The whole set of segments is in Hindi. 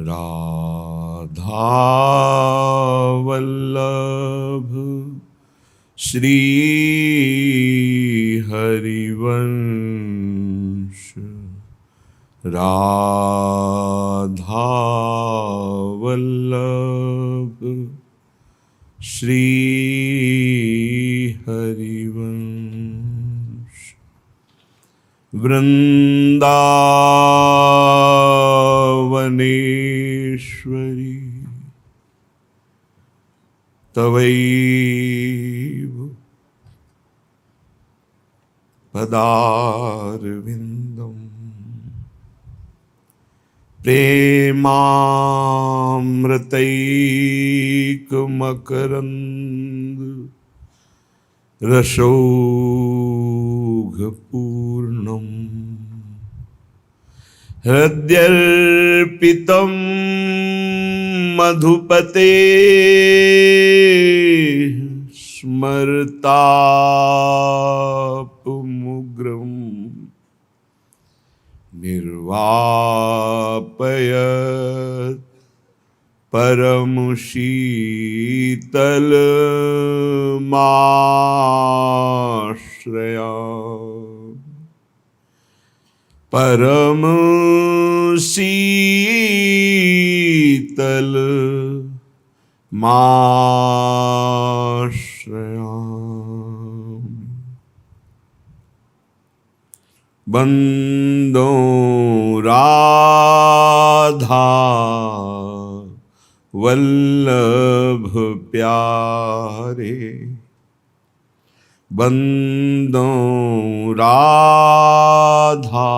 राधा वल्लभ श्री हरिवंश। राधा वल्लभ श्री हरिवंश। वृंदावनेश्वरी तवैव पदारविन्दं प्रेमामृतैकमकरन्द रसौघपूर्णम् हृद्यर्पितं मधुपते स्मरतापमुग्रं निर्वापयत् परमशीतलमाश्रया। परम शीतल माश्रया। बंदो राधा वल्लभ प्यारे। बंदो राधा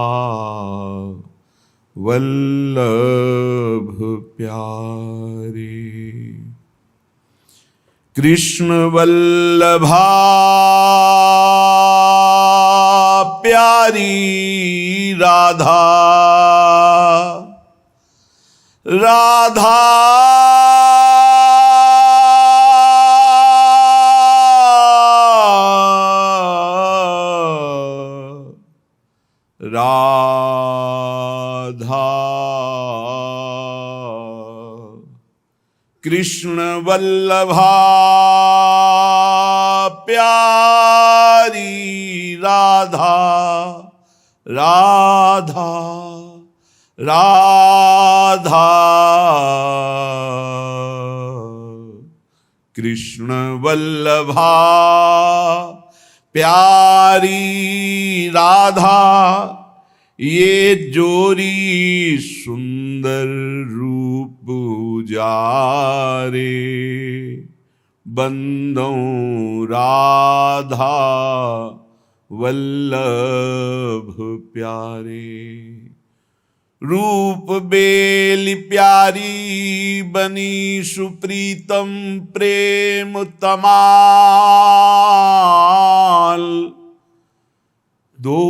वल्लभ प्यारे। कृष्ण वल्लभा प्यारी राधा। राधा राधा कृष्ण वल्लभा प्यारी राधा। राधा राधा कृष्ण वल्लभा प्यारी राधा। ये जोरी सुंदर रूप उजारे। बंदो राधा वल्लभ प्यारे। रूप बेली प्यारी बनी सुप्रीतम प्रेम तमाल। दो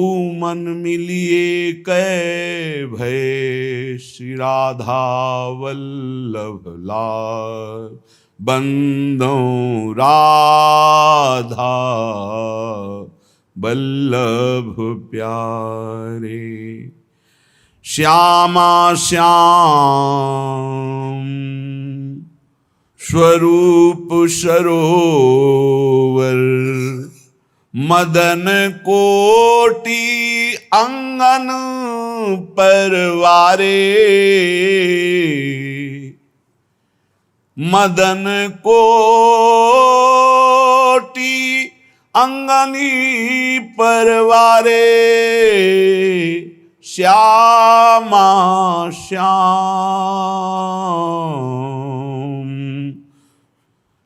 मन मिलिए कै भय श्री राधा वल्लभ लाल। बंदो राधा वल्लभ प्यारे। श्यामा श्याम स्वरूप सरोवर। मदन कोटि अंगन परवारे। मदन कोटि अंगनी परवारे। श्यामा श्याम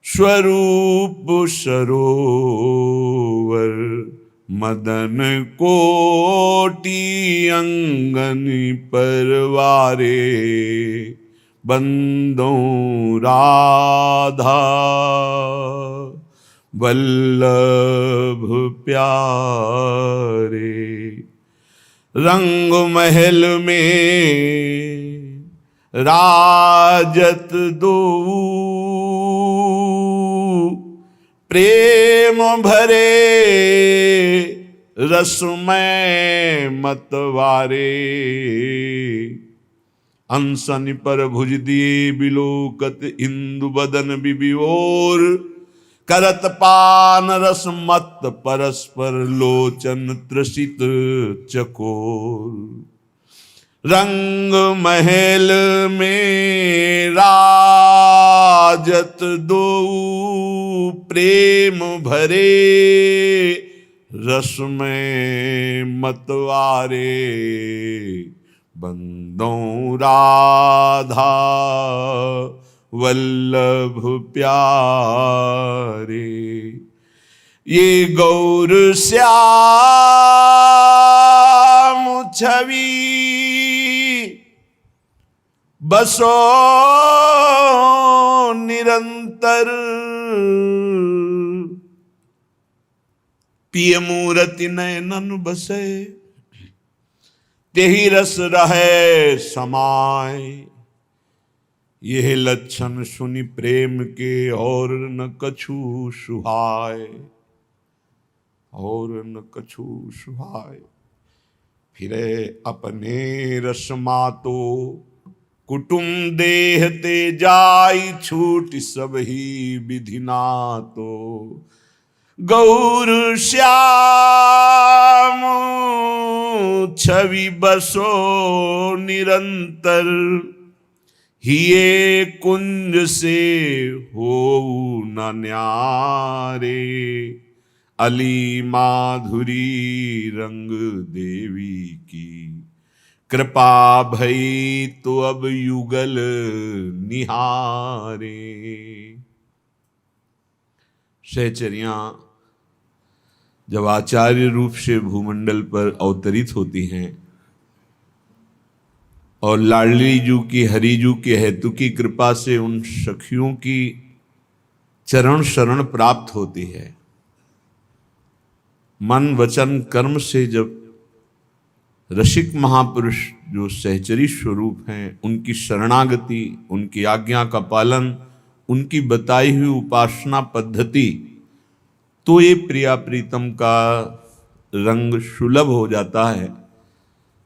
स्वरूप सरोवर। मदन कोटि अंगन परवारे। बंदो राधा वल्लभ प्यारे। रंग महल में राजत दो प्रेम भरे रसमय मतवारे। अंसन पर भुज दिए बिलोकत इंदु बदन बिबिओर करत पान रस मत परस्पर लोचन त्रसित चकोर। रंग महल में राजत दो प्रेम भरे रस में मतवारे बंदों राधा वल्लभ प्यारे। ये गौर श्याम छवि बसो निरंतर पिय मूरति नयनन बसे तेहि रस रहे समाय। यह लक्षण सुनि प्रेम के और न कछु सुहाय और न कछु सुहाय। फिरे अपने रसमा तो कुटुम देह ते जाई छूट सब ही विधि ना तो। गौर श्याम छवि बसो निरंतर हिये कुंज से हो न न्यारे। अली माधुरी रंग देवी की कृपा भई तो अब युगल निहारे। सहचरियां जब आचार्य रूप से भूमंडल पर अवतरित होती हैं और लाडली जू की हरिजू के हेतु की कृपा से उन सखियों की चरण शरण प्राप्त होती है, मन वचन कर्म से जब रसिक महापुरुष जो सहचरी स्वरूप हैं उनकी शरणागति, उनकी आज्ञा का पालन, उनकी बताई हुई उपासना पद्धति, तो ये प्रिया प्रीतम का रंग सुलभ हो जाता है।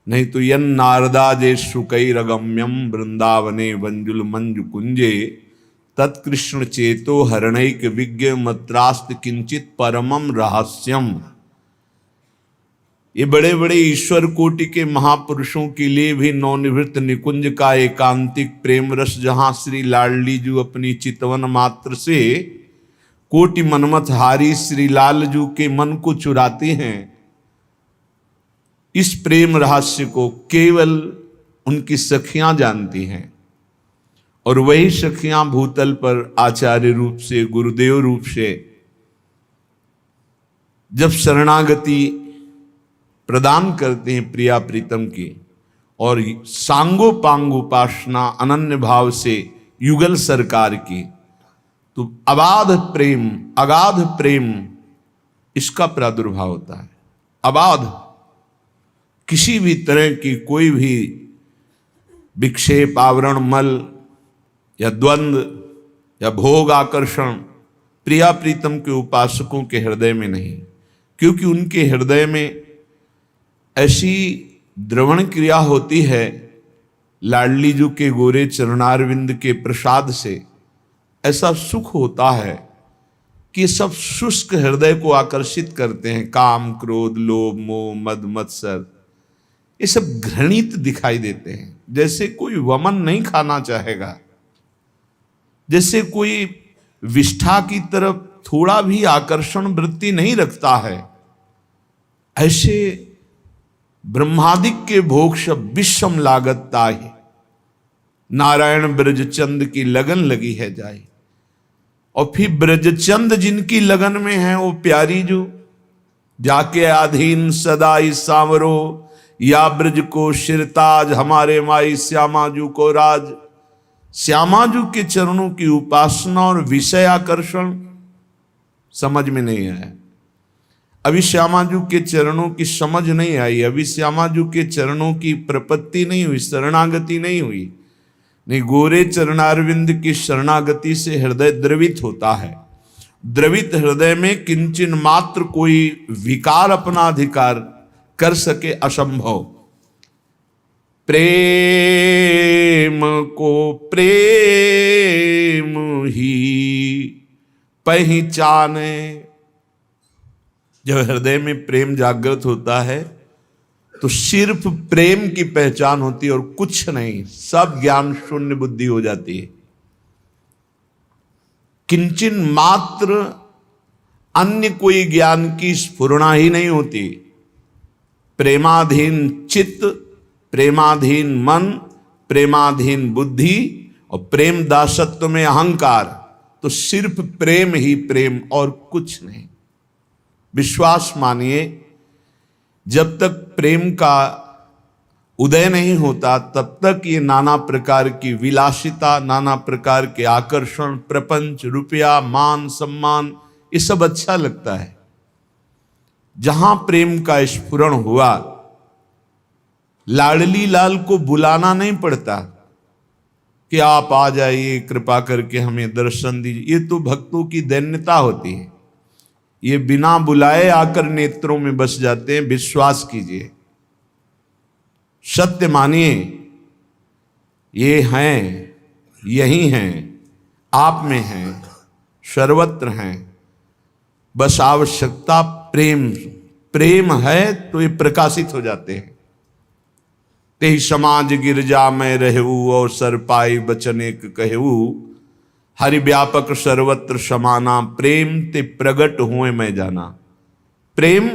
नहीं तो यन नारदाजे सुकैरगम्यम वृंदावने वंजुल मंजु कुंजे तत्कृष्ण चेतो हरणैक विज्ञ मत्रास्त किंचित परमम रहस्यम। ये बड़े बड़े ईश्वर कोटि के महापुरुषों के लिए भी नवनिवृत्त निकुंज का एकांतिक प्रेम रस जहां श्री लाडली जू अपनी चितवन मात्र से कोटि मनमथ हारी श्री लालजू के मन को चुराते हैं, इस प्रेम रहस्य को केवल उनकी सखियां जानती हैं। और वही सखियां भूतल पर आचार्य रूप से, गुरुदेव रूप से जब शरणागति प्रदान करते हैं प्रिया प्रीतम की और सांगो पांग उपासना अनन्य भाव से युगल सरकार की, तो अगाध प्रेम इसका प्रादुर्भाव होता है। अबाध किसी भी तरह की कोई भी विक्षेप, आवरण, मल या द्वंद्व या भोग आकर्षण प्रिया प्रीतम के उपासकों के हृदय में नहीं, क्योंकि उनके हृदय में ऐसी द्रवण क्रिया होती है लाडली जू के गोरे चरणारविंद के प्रसाद से, ऐसा सुख होता है कि सब शुष्क हृदय को आकर्षित करते हैं। काम, क्रोध, लोभ, मोह, मद, मत्सर ये सब घृणित दिखाई देते हैं। जैसे कोई वमन नहीं खाना चाहेगा, जैसे कोई विष्ठा की तरफ थोड़ा भी आकर्षण वृत्ति नहीं रखता है, ऐसे ब्रह्मादिक के भोग सब विषम लागत ताहि नारायण ब्रजचंद की लगन लगी है जाए। और फिर ब्रजचंद जिनकी लगन में है वो प्यारी जो जाके अधीन सदा इस सांवरो या ब्रज को शिरताज हमारे माई श्यामाजू को राज। श्यामाजू के चरणों की उपासना और विषय आकर्षण समझ में नहीं आया। अभी श्यामाजू के चरणों की समझ नहीं आई, अभी श्यामाजू के चरणों की प्रपत्ति नहीं हुई, शरणागति नहीं हुई। नहीं, गोरे चरणारविंद की शरणागति से हृदय द्रवित होता है। द्रवित हृदय में किंचन मात्र कोई विकार अपना अधिकार कर सके असंभव। प्रेम को प्रेम ही पहचाने। जब हृदय में प्रेम जागृत होता है तो सिर्फ प्रेम की पहचान होती है और कुछ नहीं, सब ज्ञान शून्य बुद्धि हो जाती है। किंचन मात्र अन्य कोई ज्ञान की स्फुरणा ही नहीं होती। प्रेमाधीन चित्त, प्रेमाधीन मन, प्रेमाधीन बुद्धि और प्रेम दासत्व में अहंकार, तो सिर्फ प्रेम ही प्रेम और कुछ नहीं। विश्वास मानिए, जब तक प्रेम का उदय नहीं होता तब तक ये नाना प्रकार की विलासिता, नाना प्रकार के आकर्षण, प्रपंच, रुपया, मान, सम्मान, ये सब अच्छा लगता है। जहां प्रेम का स्फुरण हुआ, लाडली लाल को बुलाना नहीं पड़ता कि आप आ जाइए, कृपा करके हमें दर्शन दीजिए। ये तो भक्तों की दैन्यता होती है। ये बिना बुलाए आकर नेत्रों में बस जाते हैं। विश्वास कीजिए, सत्य मानिए, ये हैं, यही हैं, आप में हैं, सर्वत्र हैं। बस आवश्यकता प्रेम, प्रेम है तो ये प्रकाशित हो जाते हैं। ते समाज गिरजा में रहू और सर पाई बचन एक कहू, हरि व्यापक सर्वत्र समाना, प्रेम ते प्रगट हुए मैं जाना। प्रेम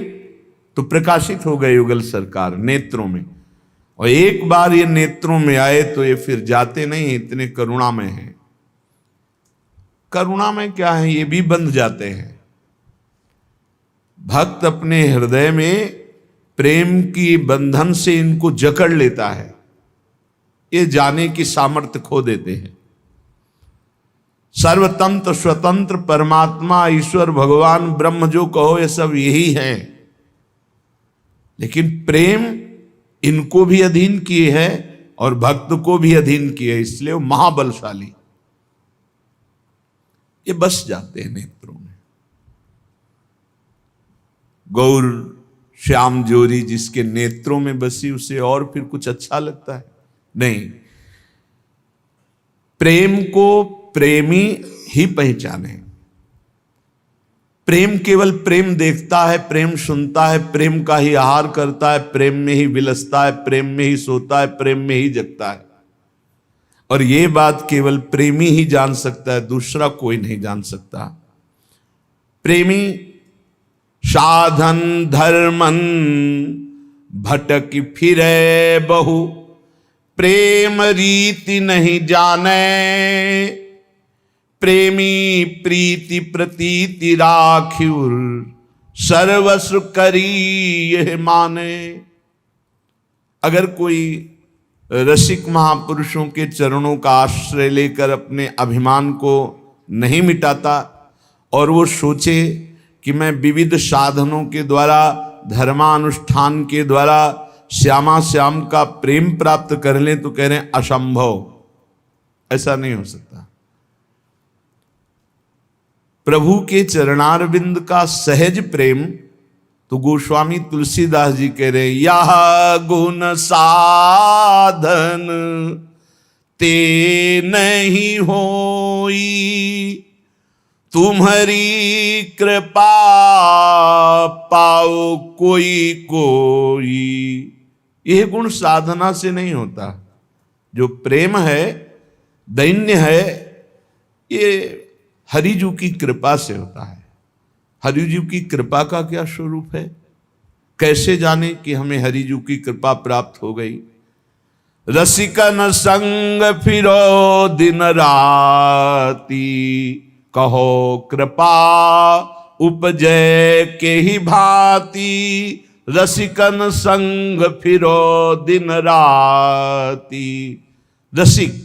तो प्रकाशित हो गए युगल सरकार नेत्रों में, और एक बार ये नेत्रों में आए तो ये फिर जाते नहीं, इतने करुणा में हैं। करुणा में क्या है, ये भी बंध जाते हैं। भक्त अपने हृदय में प्रेम की बंधन से इनको जकड़ लेता है, ये जाने की सामर्थ्य खो देते हैं। सर्वतंत्र स्वतंत्र परमात्मा ईश्वर भगवान ब्रह्म जो कहो ये सब यही है, लेकिन प्रेम इनको भी अधीन किए है और भक्त को भी अधीन किए है, इसलिए वो महाबलशाली। ये बस जाते हैं नेत्रों में। गौर श्याम जोरी जिसके नेत्रों में बसी, उसे और फिर कुछ अच्छा लगता है नहीं। प्रेम को प्रेमी ही पहचाने। प्रेम केवल प्रेम देखता है, प्रेम सुनता है, प्रेम का ही आहार करता है, प्रेम में ही विलसता है, प्रेम में ही सोता है, प्रेम में ही जगता है। और ये बात केवल प्रेमी ही जान सकता है, दूसरा कोई नहीं जान सकता। प्रेमी साधन धर्मन भटक फिरे बहु, प्रेम रीति नहीं जाने, प्रेमी प्रीति प्रतीति राखिउर, सर्वस्व करी यह माने। अगर कोई रसिक महापुरुषों के चरणों का आश्रय लेकर अपने अभिमान को नहीं मिटाता और वो सोचे कि मैं विविध साधनों के द्वारा, धर्मानुष्ठान के द्वारा श्यामा श्याम का प्रेम प्राप्त कर लें, तो कह रहे हैं असंभव, ऐसा नहीं हो सकता। प्रभु के चरणारविंद का सहज प्रेम तो गोस्वामी तुलसीदास जी कह रहे हैं, यह गुण साधन ते नहीं होई, तुम्हारी कृपा पाओ कोई कोई। यह गुण साधना से नहीं होता। जो प्रेम है, दैन्य है, ये हरिजू की कृपा से होता है। हरिजू की कृपा का क्या स्वरूप है, कैसे जाने कि हमें हरिजू की कृपा प्राप्त हो गई। रसिकन संग फिरो दिन राती, कहो कृपा उपजय के ही भांति। रसिकन संग फिरो दिन राती। रसिक,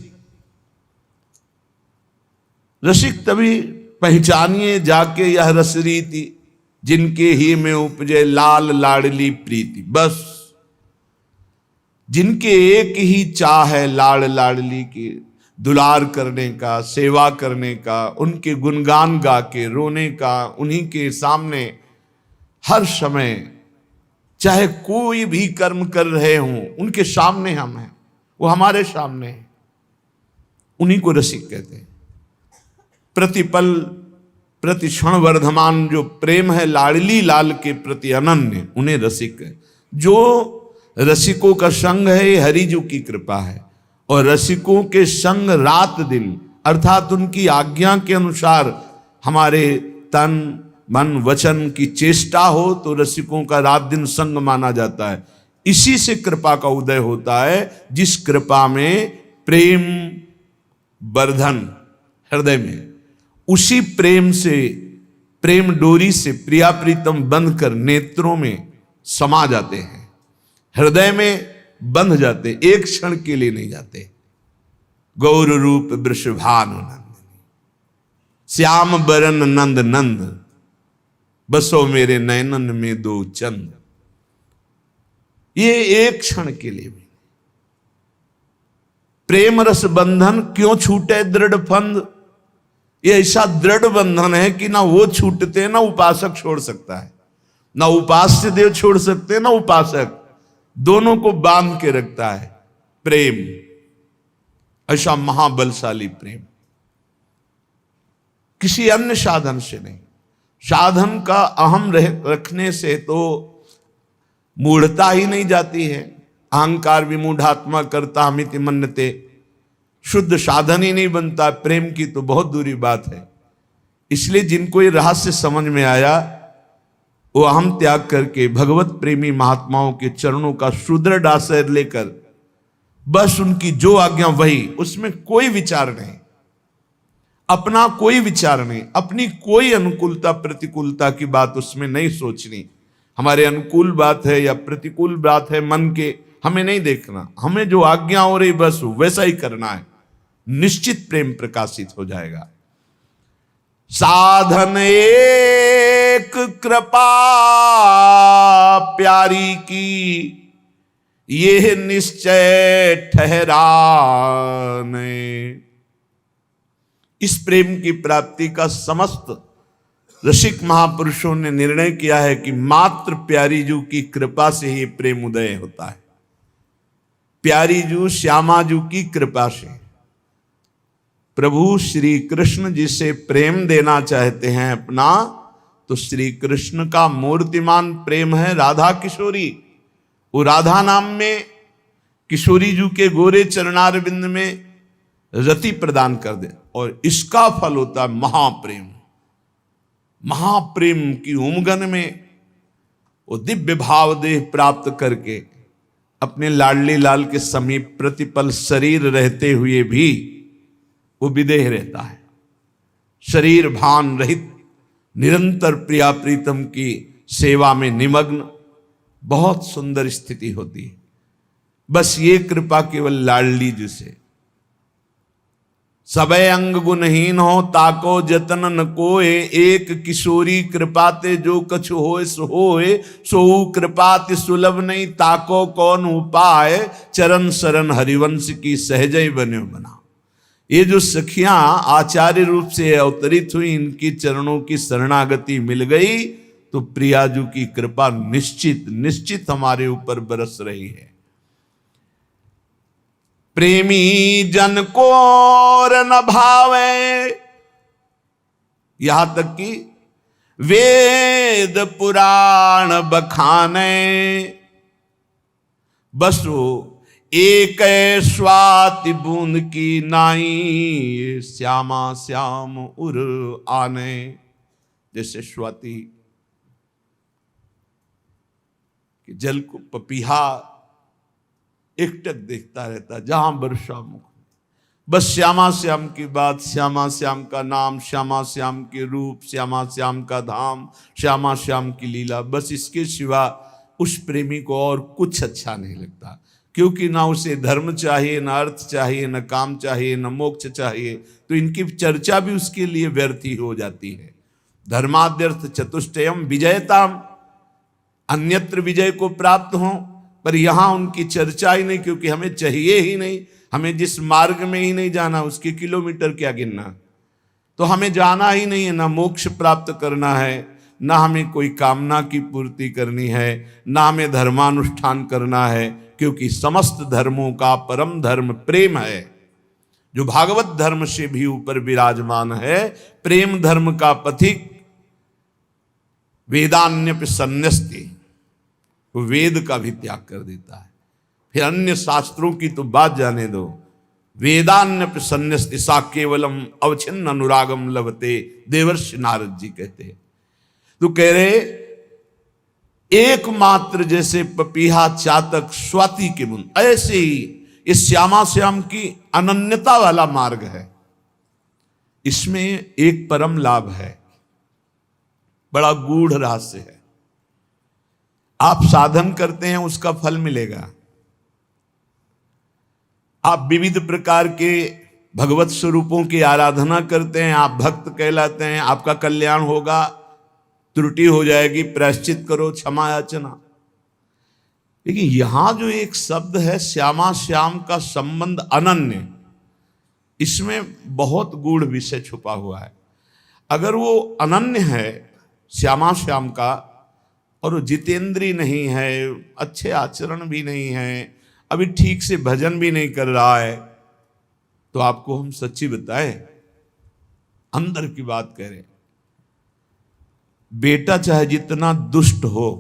रसिक तभी पहचानिए जाके यह रस रीति, जिनके ही में उपजे लाल लाडली प्रीति। बस जिनके एक ही चाह है लाड़ लाडली की, दुलार करने का, सेवा करने का, उनके गुणगान गा के रोने का, उन्हीं के सामने हर समय चाहे कोई भी कर्म कर रहे हों उनके सामने हम हैं। वो हमारे सामने है, उन्हीं को रसिक कहते हैं। प्रतिपल प्रति क्षण वर्धमान जो प्रेम है लाडली लाल के प्रति अनन्य, उन्हें रसिक है। जो रसिकों का संग है ये हरिजू की कृपा है, और रसिकों के संग रात दिन अर्थात उनकी आज्ञा के अनुसार हमारे तन मन वचन की चेष्टा हो तो रसिकों का रात दिन संग माना जाता है। इसी से कृपा का उदय होता है, जिस कृपा में प्रेम वर्धन हृदय में, उसी प्रेम से, प्रेम डोरी से प्रिया प्रीतम बंध कर नेत्रों में समा जाते हैं, हृदय में बंध जाते, एक क्षण के लिए नहीं जाते। गौर रूप वृषभानु नंदिनी, श्याम बरन नंद नंद, बसो मेरे नयनन में दो चंद। ये एक क्षण के लिए भी प्रेम रस बंधन क्यों छूटे दृढ़ फंद। ये ऐसा दृढ़ बंधन है कि ना वो छूटते ना उपासक छोड़ सकता है, ना उपास्य देव छोड़ सकते ना उपासक, दोनों को बांध के रखता है प्रेम। ऐसा महाबलशाली प्रेम किसी अन्य साधन से नहीं। साधन का अहम रखने से तो मूढ़ता ही नहीं जाती है। अहंकार विमूढ़ात्मा करता हमिति मन्यते, शुद्ध साधन ही नहीं बनता, प्रेम की तो बहुत दूरी बात है। इसलिए जिनको ये रहस्य समझ में आया वो अहम त्याग करके भगवत प्रेमी महात्माओं के चरणों का सुदृढ़ आश्रय लेकर बस उनकी जो आज्ञा वही, उसमें कोई विचार नहीं, अपना कोई विचार नहीं, अपनी कोई अनुकूलता प्रतिकूलता की बात उसमें नहीं सोचनी। हमारे अनुकूल बात है या प्रतिकूल बात है मन के, हमें नहीं देखना, हमें जो आज्ञा हो रही बस वैसा ही करना है, निश्चित प्रेम प्रकाशित हो जाएगा। साधन एक कृपा प्यारी की, ये निश्चय ठहराने। इस प्रेम की प्राप्ति का समस्त रसिक महापुरुषों ने निर्णय किया है कि मात्र प्यारी जू की कृपा से ही प्रेम उदय होता है। प्यारी जू श्यामा जू की कृपा से प्रभु श्री कृष्ण जिसे प्रेम देना चाहते हैं अपना, तो श्री कृष्ण का मूर्तिमान प्रेम है राधा किशोरी। वो राधा नाम में किशोरी जू के गोरे चरणारविंद में रति प्रदान कर दे, और इसका फल होता है महाप्रेम। महाप्रेम की उमगन में वो दिव्य भाव देह प्राप्त करके अपने लाडली लाल के समीप प्रतिपल शरीर रहते हुए भी वो विदेह रहता है, शरीर भान रहित, निरंतर प्रिया प्रीतम की सेवा में निमग्न। बहुत सुंदर स्थिति होती है। बस ये कृपा केवल लाडली जी से। सबे अंग गुणहीन हो ताको जतन न कोय, एक किशोरी कृपाते जो कछु होए सो होए, सोऊ कृपाति सुलभ नहीं ताको कौन उपाय, चरण शरण हरिवंश की सहजय बने बना। ये जो सखियां आचार्य रूप से अवतरित हुई, इनकी चरणों की शरणागति मिल गई तो प्रियाजू की कृपा निश्चित निश्चित हमारे ऊपर बरस रही है। प्रेमी जन को और न भावे, यहां तक कि वेद पुराण बखाने, बस वो एक स्वाति बूंद की नाई, श्यामा श्याम उर आने। जैसे स्वाति कि जल को पपीहा एकटक देखता रहता जहां वर्षा मुख, बस श्यामा श्याम की बात, श्यामा श्याम का नाम, श्यामा श्याम के रूप, श्यामा श्याम का धाम, श्यामा श्याम की लीला, बस इसके सिवा उस प्रेमी को और कुछ अच्छा नहीं लगता। क्योंकि ना उसे धर्म चाहिए, ना अर्थ चाहिए, ना काम चाहिए, ना मोक्ष चाहिए, तो इनकी चर्चा भी उसके लिए व्यर्थ ही हो जाती है। धर्माद्यर्थ चतुष्टयम विजयताम, अन्यत्र विजय को प्राप्त हो, पर यहां उनकी चर्चा ही नहीं, क्योंकि हमें चाहिए ही नहीं। हमें जिस मार्ग में ही नहीं जाना उसके किलोमीटर क्या गिनना। तो हमें जाना ही नहीं है, ना मोक्ष प्राप्त करना है, ना हमें कोई कामना की पूर्ति करनी है, ना हमें धर्मानुष्ठान करना है, क्योंकि समस्त धर्मों का परम धर्म प्रेम है, जो भागवत धर्म से भी ऊपर विराजमान है। प्रेम धर्म का पथिक वेदान्यपि सन्यस्ति, वो वेद का भी त्याग कर देता है। फिर अन्य शास्त्रों की तो बात जाने दो। वेदान्यपि सन्यस्ति सा केवलम अवच्छिन्न अनुरागम लभते, देवर्षि नारद जी कहते हैं। तो कह रहे एकमात्र जैसे पपीहा चातक स्वाति के मुन, ऐसे ही इस श्यामा श्याम की अनन्यता वाला मार्ग है। इसमें एक परम लाभ है, बड़ा गूढ़ रहस्य है। आप साधन करते हैं उसका फल मिलेगा। आप विविध प्रकार के भगवत स्वरूपों की आराधना करते हैं, आप भक्त कहलाते हैं, आपका कल्याण होगा। त्रुटि हो जाएगी, प्रायश्चित करो, क्षमा याचना। लेकिन यहां जो एक शब्द है श्यामा श्याम का संबंध अनन्य, इसमें बहुत गूढ़ विषय छुपा हुआ है। अगर वो अनन्य है श्यामा श्याम का, और वो जितेंद्रीय नहीं है, अच्छे आचरण भी नहीं है, अभी ठीक से भजन भी नहीं कर रहा है, तो आपको हम सच्ची बताएं, अंदर की बात कह रहे, बेटा चाहे जितना दुष्ट हो,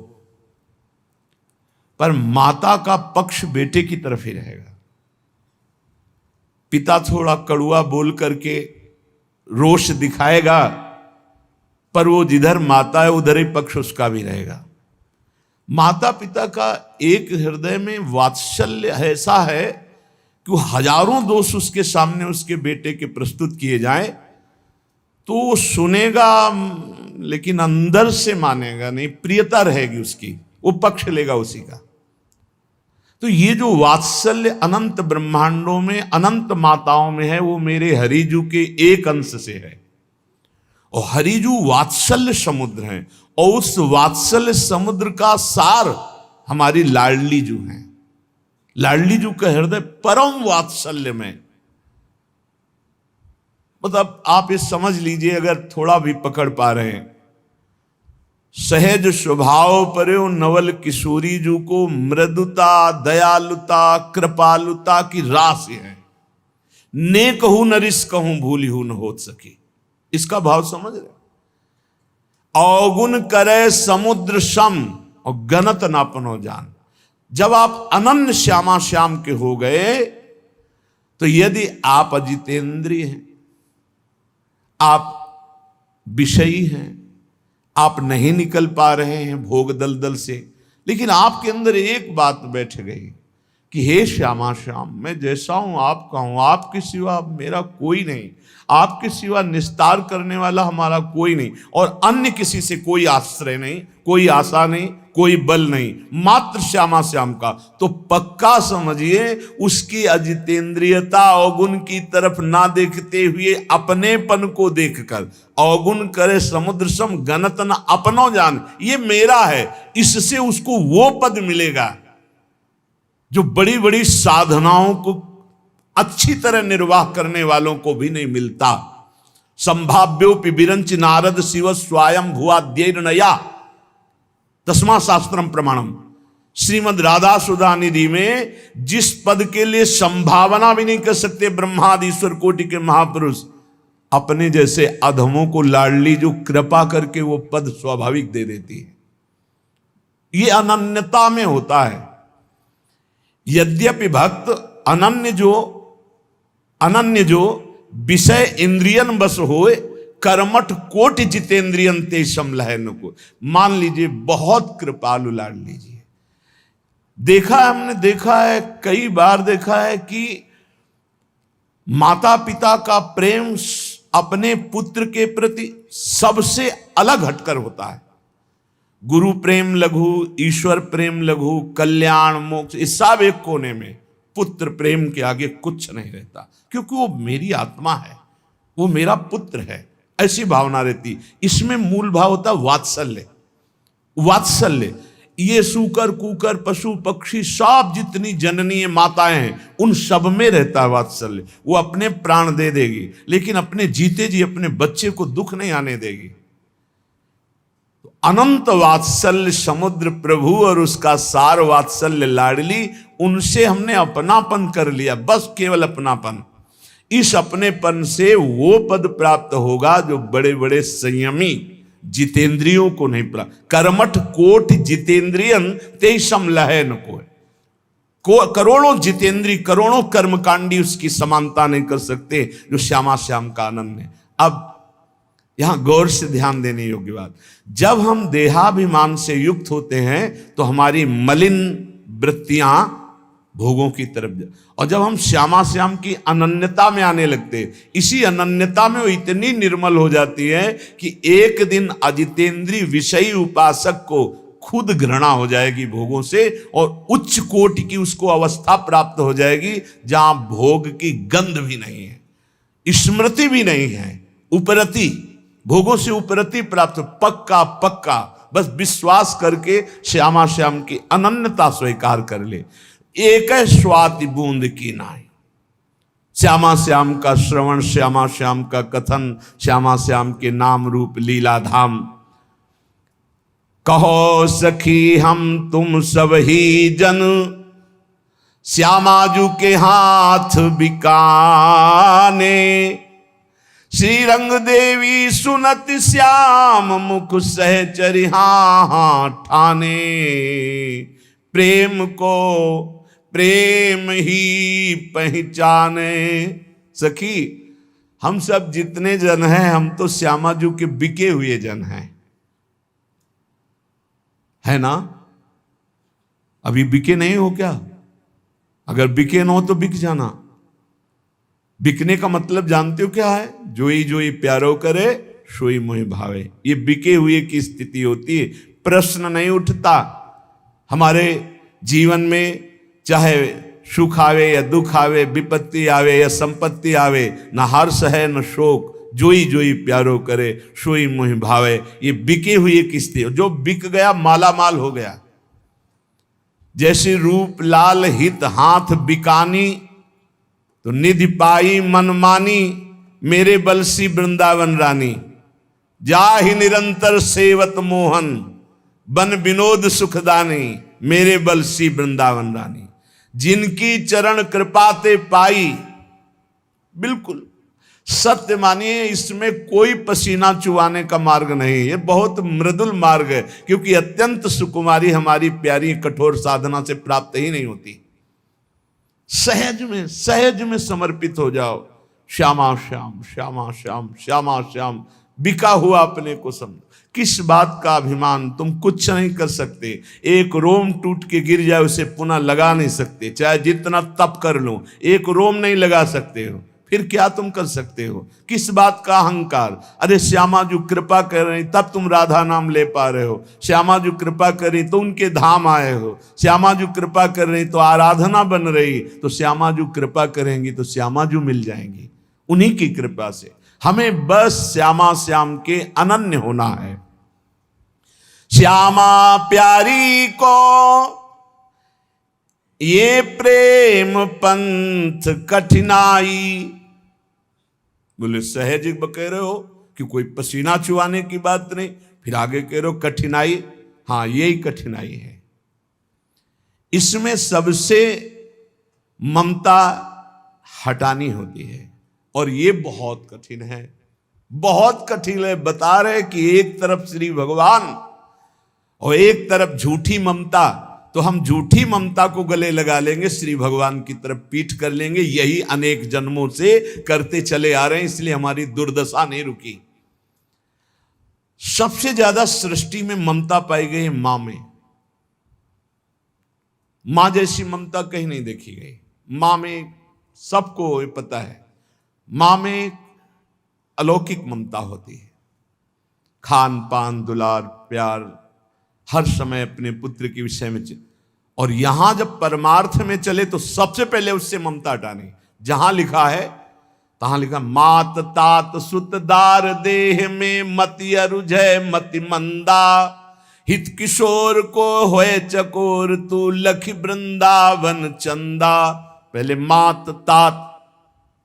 पर माता का पक्ष बेटे की तरफ ही रहेगा। पिता थोड़ा कड़ुआ बोल करके रोष दिखाएगा, पर वो जिधर माता है उधर ही पक्ष उसका भी रहेगा। माता पिता का एक हृदय में वात्सल्य ऐसा है कि हजारों दोष उसके सामने उसके बेटे के प्रस्तुत किए जाएं तो वो सुनेगा, लेकिन अंदर से मानेगा नहीं, प्रियता रहेगी उसकी, वो पक्ष लेगा उसी का। तो ये जो वात्सल्य अनंत ब्रह्मांडों में अनंत माताओं में है, वो मेरे हरिजू के एक अंश से है। और हरिजू वात्सल्य समुद्र है, और उस वात्सल्य समुद्र का सार हमारी लाडली जू है। लाडली जू का हृदय परम वात्सल्य में, मतलब आप ये समझ लीजिए, अगर थोड़ा भी पकड़ पा रहे हैं, सहज स्वभाव पर्यो नवल किशोरी जू को मृदुता दयालुता कृपालुता की राशि है। ने कहूं नरिस कहूं भूली हूं न हो सके, इसका भाव समझ रहे। अवगुण करे समुद्र सम और गणत नापनो जान। जब आप अनन्य श्यामा श्याम के हो गए, तो यदि आप अजितेंद्रिय हैं, आप विषयी हैं, आप नहीं निकल पा रहे हैं भोग दलदल से, लेकिन आपके अंदर एक बात बैठ गई कि हे श्यामा श्याम, मैं जैसा हूं आपका हूं, आपके सिवा मेरा कोई नहीं, आपके सिवा निस्तार करने वाला हमारा कोई नहीं, और अन्य किसी से कोई आश्रय नहीं, कोई आशा नहीं, कोई बल नहीं, मात्र श्यामा श्याम का। तो पक्का समझिए, उसकी अजितेंद्रियता अवगुण की तरफ ना देखते हुए अपनेपन को देखकर, अवगुण करे समुद्र सम गणत न अपनो जान, ये मेरा है, इससे उसको वो पद मिलेगा जो बड़ी बड़ी साधनाओं को अच्छी तरह निर्वाह करने वालों को भी नहीं मिलता। संभाव्योपि विरंच नारद शिव स्वयं भुआद्यैर्नया तस्मा शास्त्रम प्रमाणम। श्रीमद राधा सुधा निधि में जिस पद के लिए संभावना भी नहीं कर सकते ब्रह्मादीश्वर कोटि के महापुरुष, अपने जैसे अधमों को लाडली जो कृपा करके वो पद स्वाभाविक दे देती है। ये अनन्यता में होता है। यद्यपि भक्त अनन्य जो विषय इंद्रियन बस होए, कर्मठ कोटि जितेंद्रियन ते समलहन को। मान लीजिए बहुत कृपालु लाड लीजिए, देखा है, हमने देखा है, कई बार देखा है कि माता पिता का प्रेम अपने पुत्र के प्रति सबसे अलग हटकर होता है। गुरु प्रेम लघु, ईश्वर प्रेम लघु, कल्याण मोक्ष, इस सब एक कोने में, पुत्र प्रेम के आगे कुछ नहीं रहता, क्योंकि वो मेरी आत्मा है, वो मेरा पुत्र है, ऐसी भावना रहती। इसमें मूल भाव होता वात्सल्य। वात्सल्य ये सूकर कुकर पशु पक्षी सब जितनी जननीय माताएं हैं, उन सब में रहता है वात्सल्य। वो अपने प्राण दे देगी, लेकिन अपने जीते जी अपने बच्चे को दुख नहीं आने देगी। अनंत वात्सल्य समुद्र प्रभु और उसका सार वात्सल्य लाडली, उनसे हमने अपनापन कर लिया, बस केवल अपनापन। इस अपनेपन से वो पद प्राप्त होगा जो बड़े बड़े संयमी जितेंद्रियों को नहीं प्राप्त। कर्मठ कोटि जितेंद्रियन ते समलहै न को करोड़ों जितेंद्री, करोड़ों कर्मकांडी उसकी समानता नहीं कर सकते जो श्यामा श्याम का आनंद है। अब यहां गौर से ध्यान देने योग्य बात, जब हम देहाभिमान से युक्त होते हैं तो हमारी मलिन वृत्तियां भोगों की तरफ, और जब हम श्यामा श्याम की अनन्यता में आने लगते हैं, इसी अनन्यता में वो इतनी निर्मल हो जाती है कि एक दिन अजितेंद्रीय विषयी उपासक को खुद घृणा हो जाएगी भोगों से, और उच्च कोटि की उसको अवस्था प्राप्त हो जाएगी जहां भोग की गंध भी नहीं है, स्मृति भी नहीं है, उपरति, भोगों से उपरति प्राप्त, पक्का पक्का बस विश्वास करके श्यामा श्याम की अनन्यता स्वीकार कर ले। एक स्वाति बूंद की नाई, श्यामा श्याम का श्रवण, श्यामा श्याम का कथन, श्यामा श्याम के नाम रूप लीला धाम। कहो सखी हम तुम सब ही जन, श्यामाजू के हाथ बिकाने, श्री रंग देवी सुनत श्याम मुख सहचरि हाँ ठाने, प्रेम को प्रेम ही पहचाने। सखी हम सब जितने जन हैं, हम तो श्यामाजू के बिके हुए जन हैं, है ना? अभी बिके नहीं हो क्या? अगर बिके न हो तो बिक जाना। बिकने का मतलब जानते हो क्या है? जोई जोई प्यारो करे सोई मोहि भावे। ये बिके हुए की स्थिति होती है। प्रश्न नहीं उठता हमारे जीवन में, चाहे सुख आवे या दुख आवे, विपत्ति आवे या संपत्ति आवे, न हर्ष है न शोक, जोई जोई प्यारो करे सोई मोहि भावे। ये बिके हुए की स्थिति, जो बिक गया माला माल हो गया। जैसे रूप लाल हित हाथ बिकानी, तो निधि पाई मनमानी, मेरे बलसी वृंदावन रानी, जाहि निरंतर सेवत मोहन, बन विनोद सुखदानी, मेरे बलसी वृंदावन रानी। जिनकी चरण कृपा ते पाई, बिल्कुल सत्य मानिए, इसमें कोई पसीना चुवाने का मार्ग नहीं, ये बहुत मृदुल मार्ग है, क्योंकि अत्यंत सुकुमारी हमारी प्यारी कठोर साधना से प्राप्त ही नहीं होती। सहज में समर्पित हो जाओ। श्यामा श्याम श्यामा श्याम श्यामा श्याम, बिका हुआ अपने को समझो। किस बात का अभिमान? तुम कुछ नहीं कर सकते। एक रोम टूट के गिर जाए उसे पुनः लगा नहीं सकते, चाहे जितना तप कर लो, एक रोम नहीं लगा सकते हो, फिर क्या तुम कर सकते हो? किस बात का अहंकार? अरे श्यामा जो कृपा कर रही तब तुम राधा नाम ले पा रहे हो, श्यामा जो कृपा कर रही तो उनके धाम आए हो, श्यामा जो कृपा कर रही तो आराधना बन रही, तो श्यामा जो कृपा करेंगी तो श्यामा जो मिल जाएंगी उन्हीं की कृपा से। हमें बस श्यामा श्याम के अनन्य होना है। श्यामा प्यारी को ये प्रेम पंथ कठिनाई। बोले सहज कह रहे हो कि कोई पसीना चुवाने की बात नहीं, फिर आगे कह रहे हो कठिनाई। हाँ, यही कठिनाई है। इसमें सबसे ममता हटानी होती है, और ये बहुत कठिन है, बहुत कठिन है। बता रहे कि एक तरफ श्री भगवान और एक तरफ झूठी ममता, तो हम झूठी ममता को गले लगा लेंगे, श्री भगवान की तरफ पीठ कर लेंगे। यही अनेक जन्मों से करते चले आ रहे हैं, इसलिए हमारी दुर्दशा नहीं रुकी। सबसे ज्यादा सृष्टि में ममता पाई गई है मां में। मां जैसी ममता कहीं नहीं देखी गई। मां में सबको ये पता है, मां में अलौकिक ममता होती है। खान पान दुलार प्यार हर समय अपने पुत्र के विषय में और यहां जब परमार्थ में चले तो सबसे पहले उससे ममता हटानी। जहां लिखा है तहां लिखा, मात तात सुत दार देह में मति अरुझय मति मंदा, हित किशोर को होए चकोर तू लखी वृंदावन चंदा। पहले मात तात,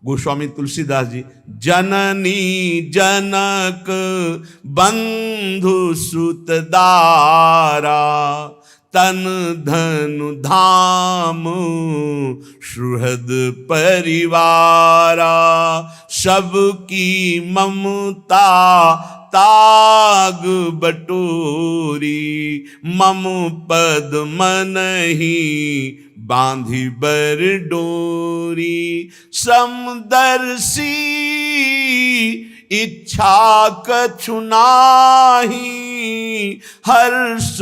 गोस्वामी तुलसीदास जी, जननी जनक बंधु सुत दारा, तन धन धाम सुहृद परिवारा, सबकी ममता ताग बटोरी, मम पद मनहि बांधी बर डोरी, समदर्शी इच्छा कछु नाहि, हर्ष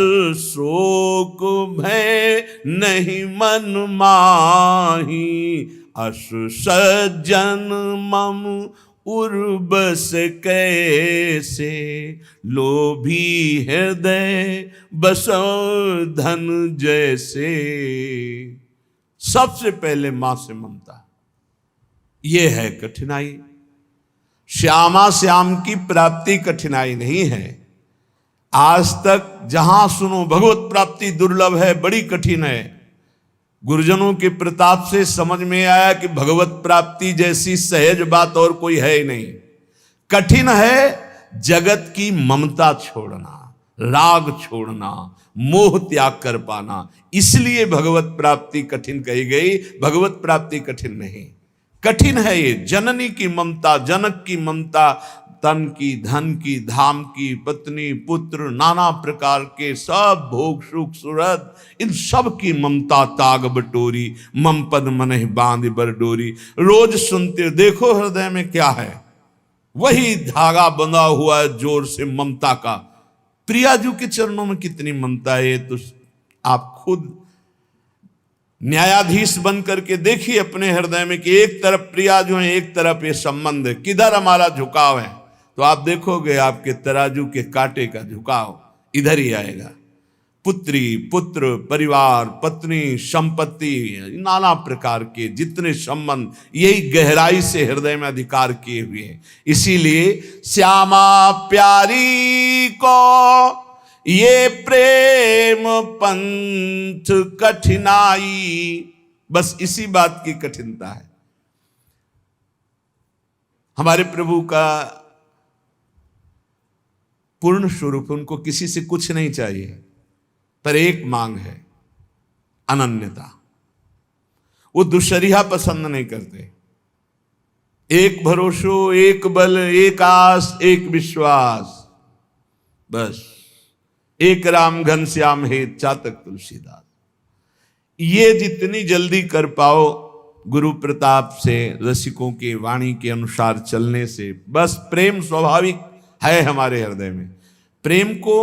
शोक भय नहीं मन माही, अस सज्जन मम उर्बस कैसे, लोभी हृदय बसो धन जैसे। सबसे पहले मां से ममता, यह है कठिनाई। श्यामा श्याम की प्राप्ति कठिनाई नहीं है। आज तक जहां सुनो भगवत प्राप्ति दुर्लभ है, बड़ी कठिन है। गुरुजनों के प्रताप से समझ में आया कि भगवत प्राप्ति जैसी सहज बात और कोई है ही नहीं। कठिन है जगत की ममता छोड़ना, राग छोड़ना, मोह त्याग कर पाना। इसलिए भगवत प्राप्ति कठिन कही गई, भगवत प्राप्ति कठिन नहीं। कठिन है ये जननी की ममता, जनक की ममता, तन की, धन की, धाम की, पत्नी, पुत्र, नाना प्रकार के सब भोग सुख सुरत, इन सब की ममता ताग बटोरी, मम पद मनहि बांध बर डोरी। रोज सुनते देखो हृदय में क्या है, वही धागा बंधा हुआ है जोर से ममता का। प्रियाजू के चरणों में कितनी ममता है, तो आप खुद न्यायाधीश बन करके देखिए अपने हृदय में कि एक तरफ प्रियाजू है, एक तरफ ये संबंध है, किधर हमारा झुकाव है। तो आप देखोगे आपके तराजू के कांटे का झुकाव इधर ही आएगा। पुत्री, पुत्र, परिवार, पत्नी, संपत्ति, नाना प्रकार के जितने संबंध, यही गहराई से हृदय में अधिकार किए हुए हैं। इसीलिए श्यामा प्यारी को ये प्रेम पंथ कठिनाई, बस इसी बात की कठिनता है। हमारे प्रभु का पूर्ण स्वरूप, उनको किसी से कुछ नहीं चाहिए, पर एक मांग है, अनन्यता। वो दुशरिया पसंद नहीं करते। एक भरोसो, एक बल, एक आस, एक विश्वास, बस एक राम घनश्याम हे चातक तुलसीदास। ये जितनी जल्दी कर पाओ गुरु प्रताप से, रसिकों के वाणी के अनुसार चलने से, बस प्रेम स्वाभाविक है हमारे हृदय में। प्रेम को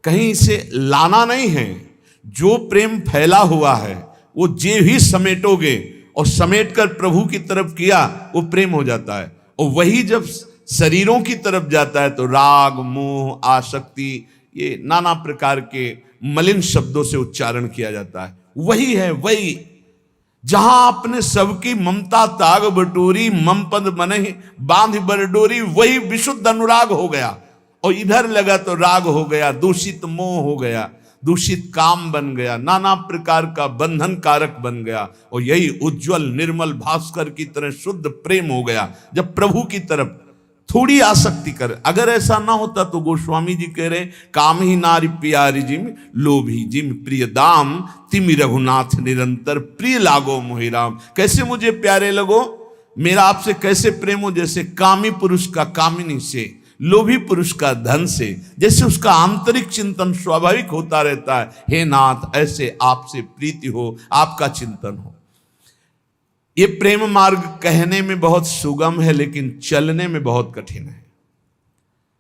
कहीं से लाना नहीं है। जो प्रेम फैला हुआ है वो जे भी समेटोगे और समेट कर प्रभु की तरफ किया, वो प्रेम हो जाता है। और वही जब शरीरों की तरफ जाता है तो राग, मोह, आसक्ति, ये नाना प्रकार के मलिन शब्दों से उच्चारण किया जाता है। वही है, वही जहां आपने सबकी ममता ताग बटोरी, मम पद मनहि बांध बर डोरी, वही विशुद्ध अनुराग हो गया। और इधर लगा तो राग हो गया, दूषित मोह हो गया, दूषित काम बन गया, नाना प्रकार का बंधन कारक बन गया। और यही उज्जवल निर्मल भास्कर की तरह शुद्ध प्रेम हो गया जब प्रभु की तरफ थोड़ी आसक्ति कर। अगर ऐसा ना होता तो गोस्वामी जी कह रहे, काम ही नारी प्यारी जिम, लोभी जिम प्रिय दाम, तिमि रघुनाथ निरंतर प्रिय लागो मोहि राम। कैसे मुझे प्यारे लगो, मेरा आपसे कैसे प्रेम हो, जैसे कामी पुरुष का कामिनी से, लोभी पुरुष का धन से, जैसे उसका आंतरिक चिंतन स्वाभाविक होता रहता है। हे नाथ, ऐसे आपसे प्रीति हो, आपका चिंतन हो। ये प्रेम मार्ग कहने में बहुत सुगम है, लेकिन चलने में बहुत कठिन है।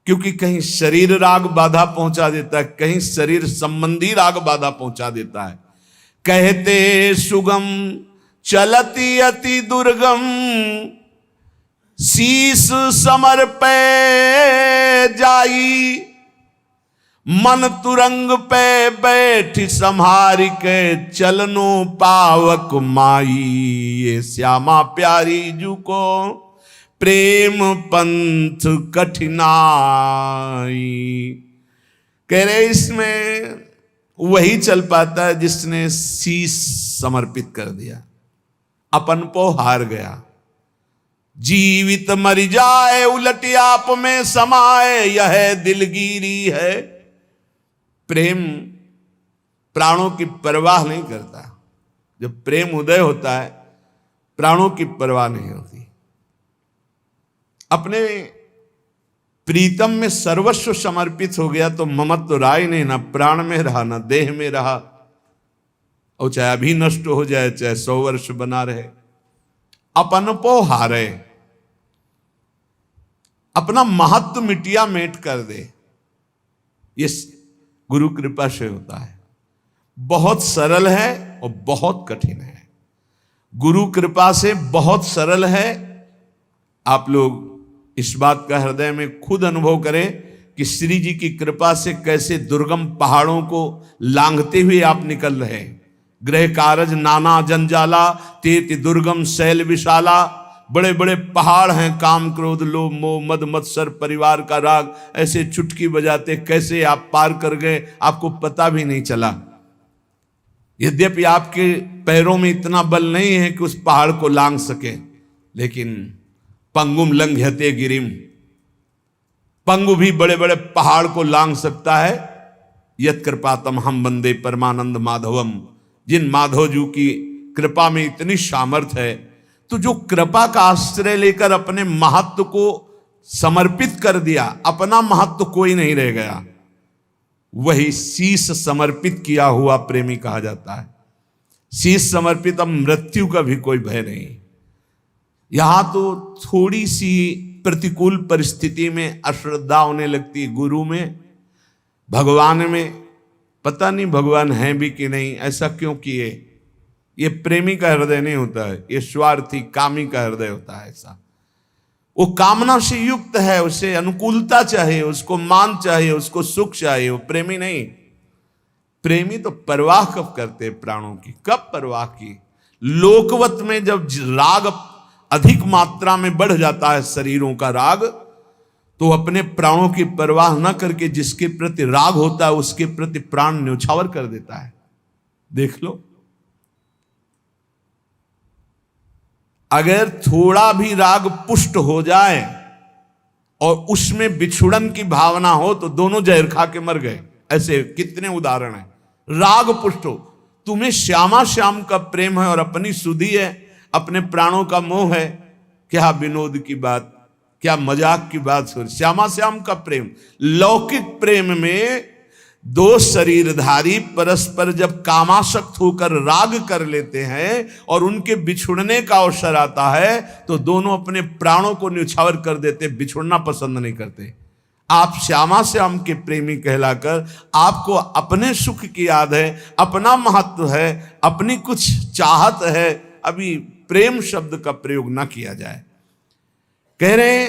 क्योंकि कहीं शरीर राग बाधा पहुंचा देता है, कहीं शरीर संबंधी राग बाधा पहुंचा देता है। कहते सुगम चलती अति दुर्गम, शीस समर पे जाई, मन तुरंग पे बैठ संहार के, चलनो पावक माई। ये श्यामा प्यारी जू को प्रेम पंथ कठिनाई। कह रहे इसमें वही चल पाता है जिसने शीश समर्पित कर दिया, अपन को हार गया। जीवित मर जाए उलट आप में समाए, यह दिलगिरी है। प्रेम प्राणों की परवाह नहीं करता। जब प्रेम उदय होता है प्राणों की परवाह नहीं होती। अपने प्रीतम में सर्वस्व समर्पित हो गया तो ममत्व रहा ही नहीं, ना प्राण में रहा ना देह में रहा। और चाहे अभी नष्ट हो जाए चाहे 100 वर्ष बना रहे, अपनपो हारे, अपना महत्व मिटिया मेट कर दे। ये गुरु कृपा से होता है। बहुत सरल है और बहुत कठिन है। गुरु कृपा से बहुत सरल है। आप लोग इस बात का हृदय में खुद अनुभव करें कि श्री जी की कृपा से कैसे दुर्गम पहाड़ों को लांघते हुए आप निकल रहे हैं। गृह कारज नाना जंजाला, तेति दुर्गम शैल विशाला। बड़े बड़े पहाड़ हैं, काम क्रोध लोभ मोह मद मत्सर परिवार का राग, ऐसे चुटकी बजाते कैसे आप पार कर गए, आपको पता भी नहीं चला। यद्यपि आपके पैरों में इतना बल नहीं है कि उस पहाड़ को लांघ सके, लेकिन पंगुम लंघयते गिरिम, पंगु भी बड़े बड़े पहाड़ को लांघ सकता है। यत् कृपातम हम वंदे परमानंद माधवम। जिन माधव जी की कृपा में इतनी सामर्थ्य है, तो जो कृपा का आश्रय लेकर अपने महत्व को समर्पित कर दिया, अपना महत्व कोई नहीं रह गया, वही शीश समर्पित किया हुआ प्रेमी कहा जाता है। शीश समर्पित, अब मृत्यु का भी कोई भय नहीं। यहां तो थोड़ी सी प्रतिकूल परिस्थिति में अश्रद्धा होने लगती है गुरु में, भगवान में। पता नहीं भगवान हैं भी कि नहीं, ऐसा क्यों किए। ये प्रेमी का हृदय नहीं होता है, ये स्वार्थी कामी का हृदय होता है। ऐसा वो कामना से युक्त है, उसे अनुकूलता चाहिए, उसको मान चाहिए, उसको सुख चाहिए। वो प्रेमी नहीं। प्रेमी तो परवाह कब करते प्राणों की, कब परवाह की। लोकवत में जब राग अधिक मात्रा में बढ़ जाता है, शरीरों का राग, तो अपने प्राणों की परवाह न करके जिसके प्रति राग होता है उसके प्रति प्राण न्यौछावर कर देता है। देख लो, अगर थोड़ा भी राग पुष्ट हो जाए और उसमें बिछुड़न की भावना हो तो दोनों जहर खा के मर गए। ऐसे कितने उदाहरण हैं। राग पुष्ट हो, तुम्हें श्यामा श्याम का प्रेम है और अपनी सुधि है, अपने प्राणों का मोह है, क्या विनोद की बात, क्या मजाक की बात। श्यामा श्याम का प्रेम, लौकिक प्रेम में दो शरीरधारी परस्पर जब कामासक्त होकर राग कर लेते हैं और उनके बिछुड़ने का अवसर आता है तो दोनों अपने प्राणों को न्यौछावर कर देते, बिछुड़ना पसंद नहीं करते। आप श्यामा श्याम के प्रेमी कहलाकर आपको अपने सुख की याद है, अपना महत्व है, अपनी कुछ चाहत है, अभी प्रेम शब्द का प्रयोग ना किया जाए। कह रहे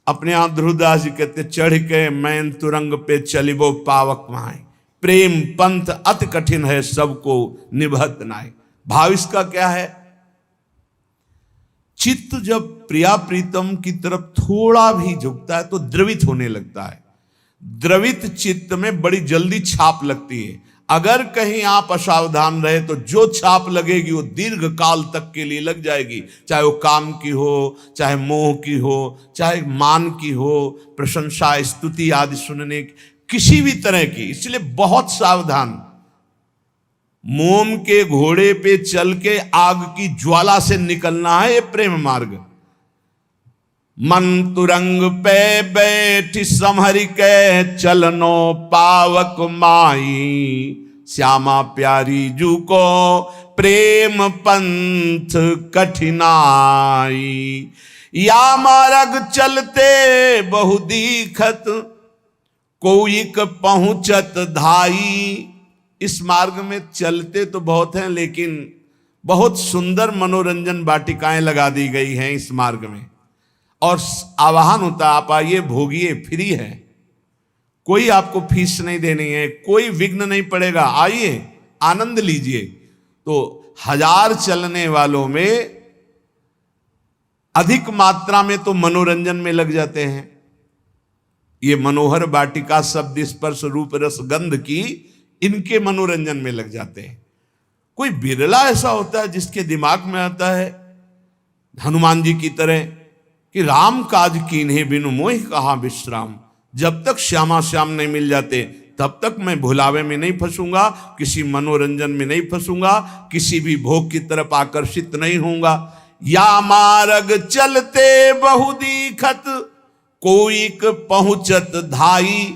अपने यहां ध्रुवदास जी कहते, चढ़ के मैन तुरंग पे चलिबो पावक माए, प्रेम पंथ अति कठिन है सबको निभत नाय। भाव इसका क्या है, चित्त जब प्रिया प्रीतम की तरफ थोड़ा भी झुकता है तो द्रवित होने लगता है। द्रवित चित्त में बड़ी जल्दी छाप लगती है। अगर कहीं आप असावधान रहे तो जो छाप लगेगी वो दीर्घ काल तक के लिए लग जाएगी, चाहे वो काम की हो, चाहे मोह की हो, चाहे मान की हो, प्रशंसा स्तुति आदि सुनने की, किसी भी तरह की। इसलिए बहुत सावधान। मोम के घोड़े पे चल के आग की ज्वाला से निकलना है ये प्रेम मार्ग। मन तुरंग पे बैठ समहरि के चलनो पावक माई, श्यामा प्यारी जू को प्रेम पंथ कठिनाई। या मार्ग चलते बहु दीखत कोईक पहुंचत धाई। इस मार्ग में चलते तो बहुत हैं, लेकिन बहुत सुंदर मनोरंजन वाटिकाएं लगा दी गई हैं इस मार्ग में, और आवाहन होता आप आइए भोगिए, फ्री है, कोई आपको फीस नहीं देनी है, कोई विघ्न नहीं पड़ेगा, आइए आनंद लीजिए। तो 1000 चलने वालों में अधिक मात्रा में तो मनोरंजन में लग जाते हैं। ये मनोहर वाटिका शब्द स्पर्श रूप रस गंध की इनके मनोरंजन में लग जाते हैं। कोई बिरला ऐसा होता है जिसके दिमाग में आता है हनुमान जी की तरह कि राम काज कीन्हे बिनु मोहि कहाँ विश्राम। जब तक श्यामा श्याम नहीं मिल जाते तब तक मैं भुलावे में नहीं फंसूंगा, किसी मनोरंजन में नहीं फंसूंगा, किसी भी भोग की तरफ आकर्षित नहीं होऊंगा। या मार्ग चलते बहु दीखत कोईक पहुंचत धाई।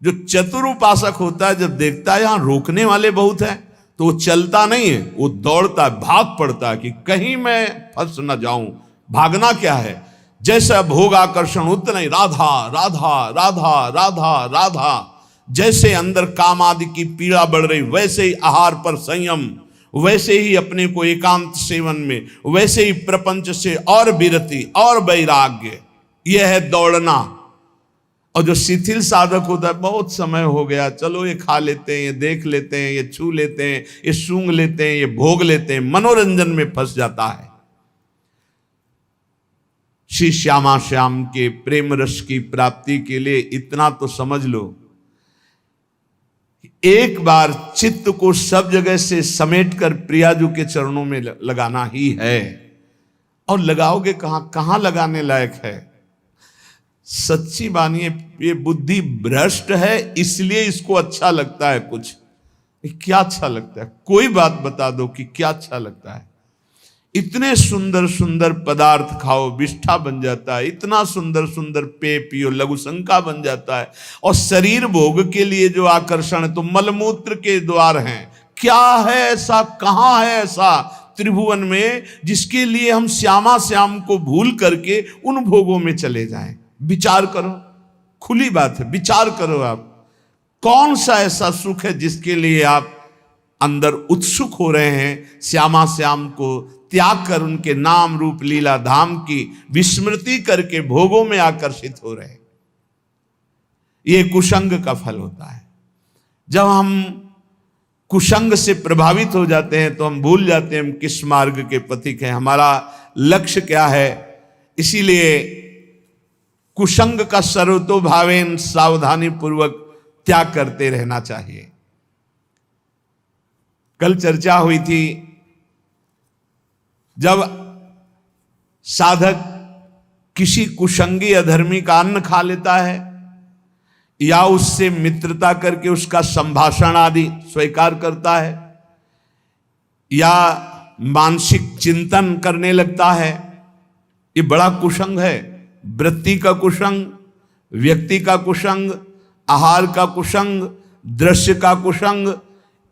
जो चतुर उपासक होता है, जब देखता है यहां रोकने वाले बहुत हैं, तो वो चलता नहीं है, वो दौड़ता है, भाग पड़ता है कि कहीं मैं फंस न जाऊं। भागना क्या है, जैसा भोग आकर्षण उतना ही राधा राधा राधा राधा राधा। जैसे अंदर काम आदि की पीड़ा बढ़ रही, वैसे ही आहार पर संयम, वैसे ही अपने को एकांत सेवन में, वैसे ही प्रपंच से और विरति और वैराग्य। यह है दौड़ना। और जो शिथिल साधक होता है, बहुत समय हो गया, चलो ये खा लेते हैं, ये देख लेते हैं, ये छू लेते हैं, ये सूंघ लेते हैं, ये भोग लेते हैं, मनोरंजन में फंस जाता है। श्री श्यामा श्याम के प्रेम रस की प्राप्ति के लिए इतना तो समझ लो, एक बार चित्त को सब जगह से समेट कर प्रियाजू के चरणों में लगाना ही है। और लगाओगे कहां, कहां लगाने लायक है? सच्ची मानिए, ये बुद्धि भ्रष्ट है, इसलिए इसको अच्छा लगता है कुछ। क्या अच्छा लगता है? कोई बात बता दो कि क्या अच्छा लगता है। इतने सुंदर सुंदर पदार्थ खाओ, विष्ठा बन जाता है। इतना सुंदर सुंदर पेय पियो, लघुशंका बन जाता है। और शरीर भोग के लिए जो आकर्षण है, तो मलमूत्र के द्वार हैं। क्या है ऐसा, कहां है ऐसा त्रिभुवन में जिसके लिए हम श्यामा श्याम को भूल करके उन भोगों में चले जाएं? विचार करो, खुली बात है, विचार करो आप, कौन सा ऐसा सुख है जिसके लिए आप अंदर उत्सुक हो रहे हैं? श्यामा श्याम को त्याग कर उनके नाम रूप लीला धाम की विस्मृति करके भोगों में आकर्षित हो रहे हैं। यह कुसंग का फल होता है। जब हम कुसंग से प्रभावित हो जाते हैं तो हम भूल जाते हैं हम किस मार्ग के पथिक हैं, हमारा लक्ष्य क्या है। इसीलिए कुसंग का सर्वतोभावेन सावधानी पूर्वक त्याग करते रहना चाहिए। कल चर्चा हुई थी, जब साधक किसी कुसंगी अधर्मी का अन्न खा लेता है या उससे मित्रता करके उसका संभाषण आदि स्वीकार करता है या मानसिक चिंतन करने लगता है, ये बड़ा कुसंग है। वृत्ति का कुसंग, व्यक्ति का कुसंग, आहार का कुसंग, दृश्य का कुसंग,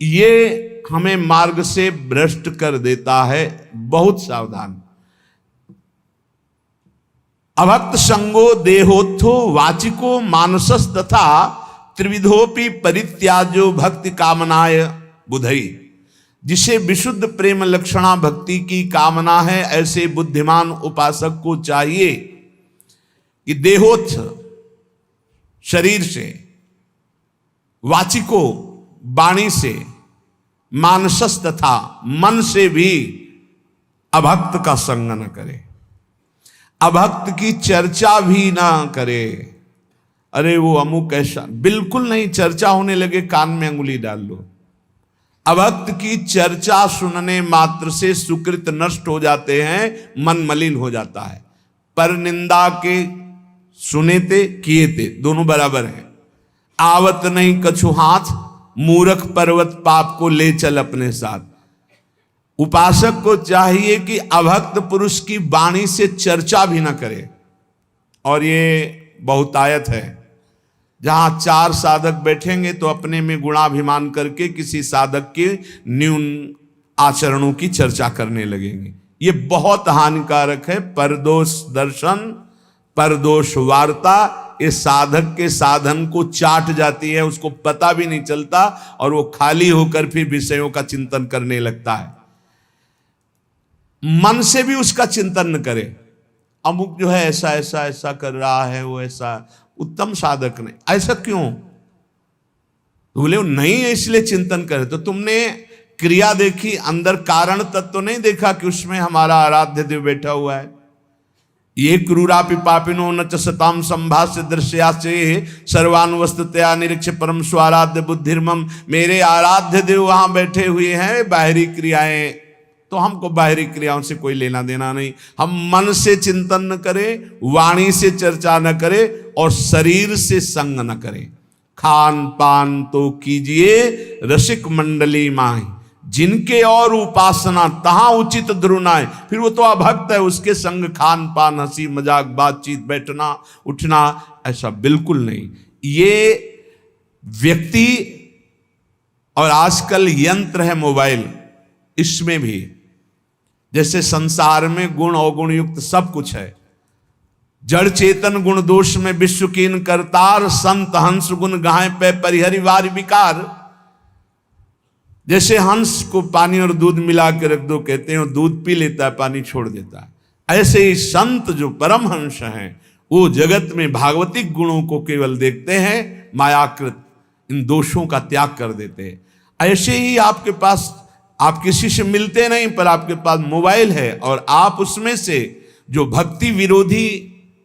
ये हमें मार्ग से भ्रष्ट कर देता है। बहुत सावधान। अभक्त संगो देहोत्थो वाचिको मानसस तथा त्रिविधोपि परित्याजो भक्ति कामनाय बुधई। जिसे विशुद्ध प्रेम लक्षणा भक्ति की कामना है, ऐसे बुद्धिमान उपासक को चाहिए कि देहोत्थ शरीर से, वाचिको वाणी से, मानसस तथा मन से भी अभक्त का संग न करे, अभक्त की चर्चा भी ना करे। अरे वो अमुक ऐसा, बिल्कुल नहीं। चर्चा होने लगे कान में अंगुली डाल लो। अभक्त की चर्चा सुनने मात्र से सुकृत नष्ट हो जाते हैं, मन मलिन हो जाता है। पर निंदा के सुने ते किए ते दोनों बराबर हैं। आवत नहीं कछु हाथ, मूर्ख पर्वत पाप को ले चल अपने साथ। उपासक को चाहिए कि अभक्त पुरुष की वाणी से चर्चा भी ना करे। और ये बहुतायत है, जहां चार साधक बैठेंगे तो अपने में गुणाभिमान करके किसी साधक के न्यून आचरणों की चर्चा करने लगेंगे। ये बहुत हानिकारक है। परदोष दर्शन, परदोष वार्ता, ये साधक के साधन को चाट जाती है, उसको पता भी नहीं चलता और वो खाली होकर फिर विषयों का चिंतन करने लगता है। मन से भी उसका चिंतन न करे। अमुक जो है ऐसा ऐसा ऐसा कर रहा है, वो ऐसा उत्तम साधक नहीं, ऐसा क्यों? बोले वो नहीं है इसलिए चिंतन करे। तो तुमने क्रिया देखी, अंदर कारण तत्व तो नहीं देखा कि उसमें हमारा आराध्य देव बैठा हुआ है। ये क्रूरापि पापिनो न च सताम संभाष्य दृश्यासे सर्वानुवस्तुतया निरीक्ष परम स्वाराध्य बुद्धिर्मम। मेरे आराध्य देव वहां बैठे हुए हैं। बाहरी क्रियाएं तो हमको बाहरी क्रियाओं से कोई लेना देना नहीं। हम मन से चिंतन न करें, वाणी से चर्चा न करें और शरीर से संग न करें। खान पान तो कीजिए रसिक मंडली माही, जिनके और उपासना तहां उचित द्रुनाए। फिर वो तो अभक्त है, उसके संग खान पान हंसी मजाक बातचीत बैठना उठना ऐसा बिल्कुल नहीं। ये व्यक्ति, और आजकल यंत्र है मोबाइल, इसमें भी जैसे संसार में गुण अवगुण युक्त सब कुछ है। जड़ चेतन गुण दोष में विश्व कीन करतार, संत हंस गुण गाय पे परिहरि वार विकार। जैसे हंस को पानी और दूध मिला के रख दो, कहते हैं वो दूध पी लेता है, पानी छोड़ देता है। ऐसे ही संत जो परम हंस हैं वो जगत में भागवतिक गुणों को केवल देखते हैं, मायाकृत इन दोषों का त्याग कर देते हैं। ऐसे ही आपके पास, आप किसी से मिलते नहीं पर आपके पास मोबाइल है और आप उसमें से जो भक्ति विरोधी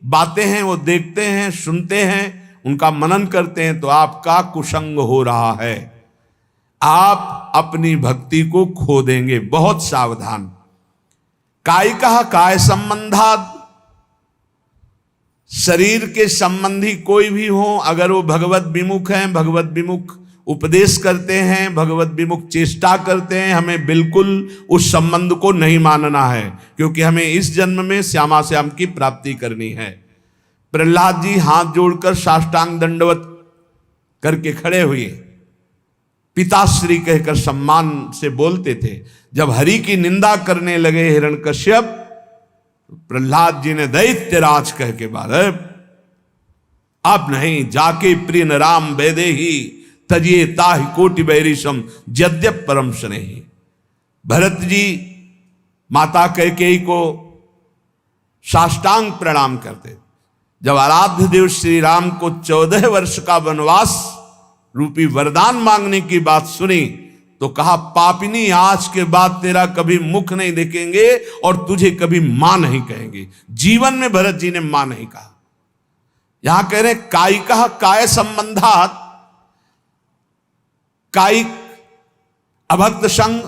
बातें हैं वो देखते हैं, सुनते हैं, उनका मनन करते हैं, तो आपका कुसंग हो रहा है। आप अपनी भक्ति को खो देंगे, बहुत सावधान। कायिका काय संबंधाद, शरीर के संबंधी कोई भी हो, अगर वो भगवत विमुख हैं, भगवत विमुख उपदेश करते हैं, भगवत विमुख चेष्टा करते हैं, हमें बिल्कुल उस संबंध को नहीं मानना है, क्योंकि हमें इस जन्म में श्यामा श्याम की प्राप्ति करनी है। प्रहलाद जी हाथ जोड़कर साष्टांग दंडवत करके खड़े हुए, पिताश्री कहकर सम्मान से बोलते थे। जब हरि की निंदा करने लगे हिरण्यकश्यप, प्रहलाद जी ने दैत्यराज कह के बाद, अब नहीं, जाके प्रिय न राम वेदे ही तजिए ताहि कोटि बैरिशम यद्यप परम स्नेही। भरत जी माता कैकेयी को साष्टांग प्रणाम करते। जब आराध्य देव श्री राम को 14 वर्ष का वनवास रूपी वरदान मांगने की बात सुनी तो कहा, पापिनी आज के बाद तेरा कभी मुख नहीं देखेंगे और तुझे कभी मां नहीं कहेंगे। जीवन में भरत जी ने मां नहीं कहा। यहां कह रहे कायिका काय संबंधात, कायिक अभक्त संग,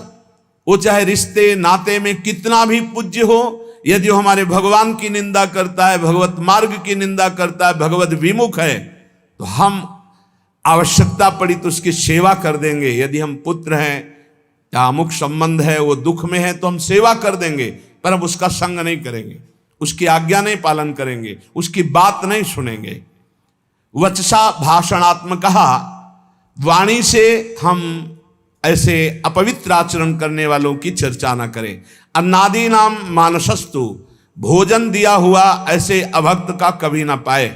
वो चाहे रिश्ते नाते में कितना भी पूज्य हो, यदि वो हमारे भगवान की निंदा करता है, भगवत मार्ग की निंदा करता है, भगवत विमुख है, तो हम आवश्यकता पड़ी तो उसकी सेवा कर देंगे। यदि हम पुत्र हैं या अमुक संबंध है, वो दुख में है, तो हम सेवा कर देंगे, पर हम उसका संग नहीं करेंगे, उसकी आज्ञा नहीं पालन करेंगे, उसकी बात नहीं सुनेंगे। वचसा भाषणात्मक, वाणी से हम ऐसे अपवित्र आचरण करने वालों की चर्चा ना करें। अन्नादि नाम मानसस्तु, भोजन दिया हुआ ऐसे अभक्त का कभी ना पाए।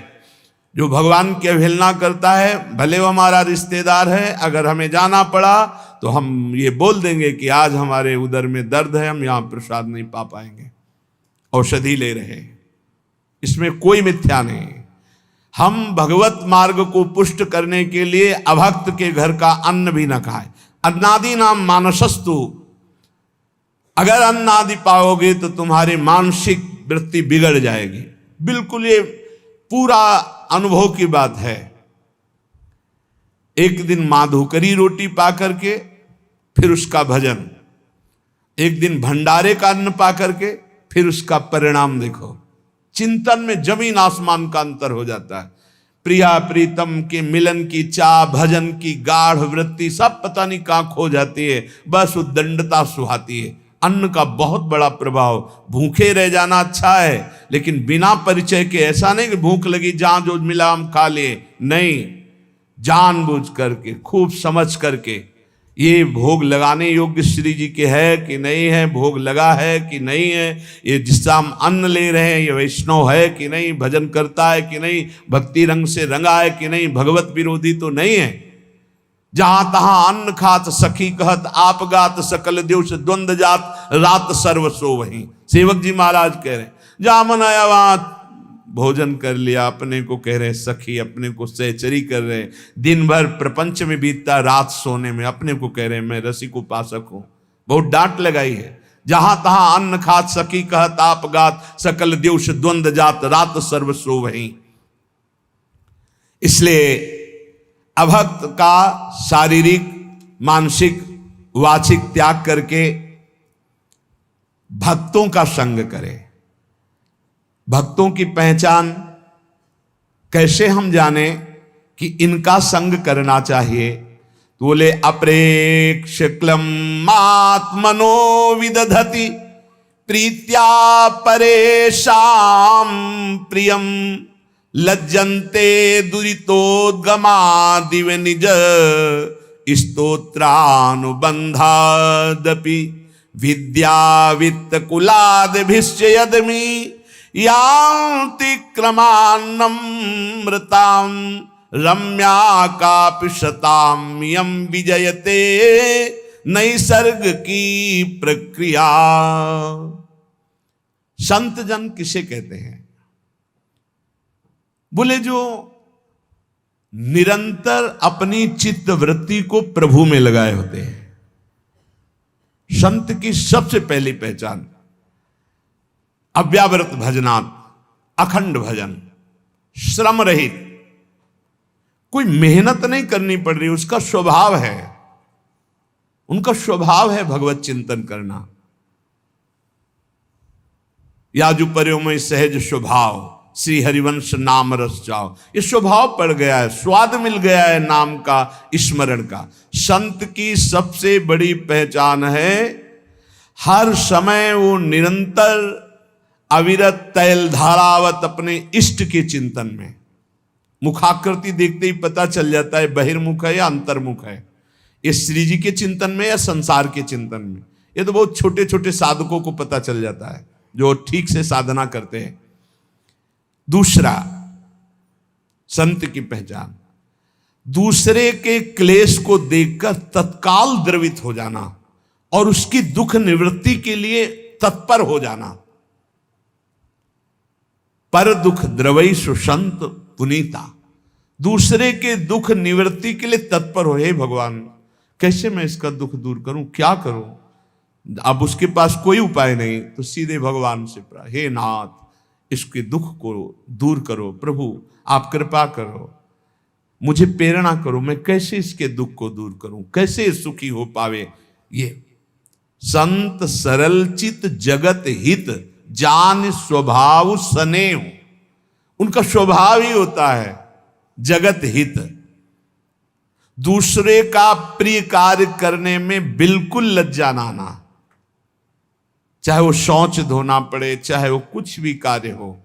जो भगवान की अवहेलना करता है, भले वो हमारा रिश्तेदार है, अगर हमें जाना पड़ा तो हम ये बोल देंगे कि आज हमारे उदर में दर्द है, हम यहाँ प्रसाद नहीं पा पाएंगे, औषधि ले रहे हैं। इसमें कोई मिथ्या नहीं। हम भगवत मार्ग को पुष्ट करने के लिए अभक्त के घर का अन्न भी न खाए। अन्नादि नाम मानसस्तु, अगर अन्न आदि पाओगे तो तुम्हारी मानसिक वृत्ति बिगड़ जाएगी। बिल्कुल ये पूरा अनुभव की बात है। एक दिन माधुकरी रोटी पा करके फिर उसका भजन, एक दिन भंडारे का अन्न पा करके फिर उसका परिणाम देखो। चिंतन में जमीन आसमान का अंतर हो जाता है। प्रिया प्रीतम के मिलन की चाह, भजन की गाढ़ वृत्ति सब पता नहीं कहां खो जाती है, बस उद्दंडता सुहाती है। अन्न का बहुत बड़ा प्रभाव, भूखे रह जाना अच्छा है, लेकिन बिना परिचय के ऐसा नहीं कि भूख लगी जहां जो मिला हम खा लिए, नहीं, जानबूझ करके खूब समझ करके ये भोग लगाने योग्य श्री जी के है कि नहीं है, भोग लगा है कि नहीं है, ये जिससे हम अन्न ले रहे हैं ये वैष्णव है कि नहीं, भजन करता है कि नहीं, भक्ति रंग से रंगा है कि नहीं, भगवत विरोधी तो नहीं है। जहां तहां अन्न खात सखी कहत, आप गात सकल देव द्वंद जात, रात सर्व सो वहीं। सेवक जी महाराज कह रहे हैं, जहां मन आया वहां भोजन कर लिया, अपने को कह रहे सखी, अपने को सहचरी कर रहे, दिन भर प्रपंच में बीतता, रात सोने में, अपने को कह रहे मैं रसिक उपासक हूं। बहुत डांट लगाई है। जहां तहां अन्न खात सखी कहत, आप गात सकल देव द्वंद जात, रात सर्व सो वहीं। इसलिए अभक्त का शारीरिक मानसिक वाचिक त्याग करके भक्तों का संग करे। भक्तों की पहचान कैसे हम जाने कि इनका संग करना चाहिए। तो बोले अप्रेक्ष क्लम आत्मनो विदधति प्रीत्या परेशाम प्रियम लज्जन्ते दुरितोद्गमादिव निज स्तोत्रानुबंधादपि विद्या वित्त कुलादिभिश्च यदमि यान्ति क्रमान्नमृतां रम्या कापि शतां यं विजयते नैसर्ग की प्रक्रिया। संत जन किसे कहते हैं? बोले जो निरंतर अपनी चित्त वृत्ति को प्रभु में लगाए होते हैं। संत की सबसे पहली पहचान अव्यावृत भजनात्, अखंड भजन, श्रम रहित, कोई मेहनत नहीं करनी पड़ रही, उसका स्वभाव है, उनका स्वभाव है भगवत चिंतन करना। याजु पर्यो में सहज स्वभाव श्री हरिवंश नाम रस जाओ, ये स्वभाव पड़ गया है, स्वाद मिल गया है नाम का, स्मरण का। संत की सबसे बड़ी पहचान है हर समय वो निरंतर अविरत तैल धारावत अपने इष्ट के चिंतन में। मुखाकृति देखते ही पता चल जाता है बहिर्मुख है या अंतर्मुख है, ये श्री जी के चिंतन में या संसार के चिंतन में। ये तो बहुत छोटे छोटे साधकों को पता चल जाता है जो ठीक से साधना करते हैं। दूसरा संत की पहचान, दूसरे के क्लेश को देखकर तत्काल द्रवित हो जाना और उसकी दुख निवृत्ति के लिए तत्पर हो जाना। पर दुख द्रवई सुसंत पुनीता, दूसरे के दुख निवृत्ति के लिए तत्पर हो। हे भगवान, कैसे मैं इसका दुख दूर करूं, क्या करूं? अब उसके पास कोई उपाय नहीं तो सीधे भगवान से प्रार्थना, हे नाथ इसके दुख को दूर करो, प्रभु आप कृपा करो, मुझे प्रेरणा करो, मैं कैसे इसके दुख को दूर करूं, कैसे सुखी हो पावे। ये संत सरल चित जगत हित जान स्वभाव स्नेह, उनका स्वभाव ही होता है जगत हित, दूसरे का प्रिय कार्य करने में बिल्कुल लज्जा ना आना, चाहे वो शौच धोना पड़े, चाहे वो कुछ भी कार्य हो,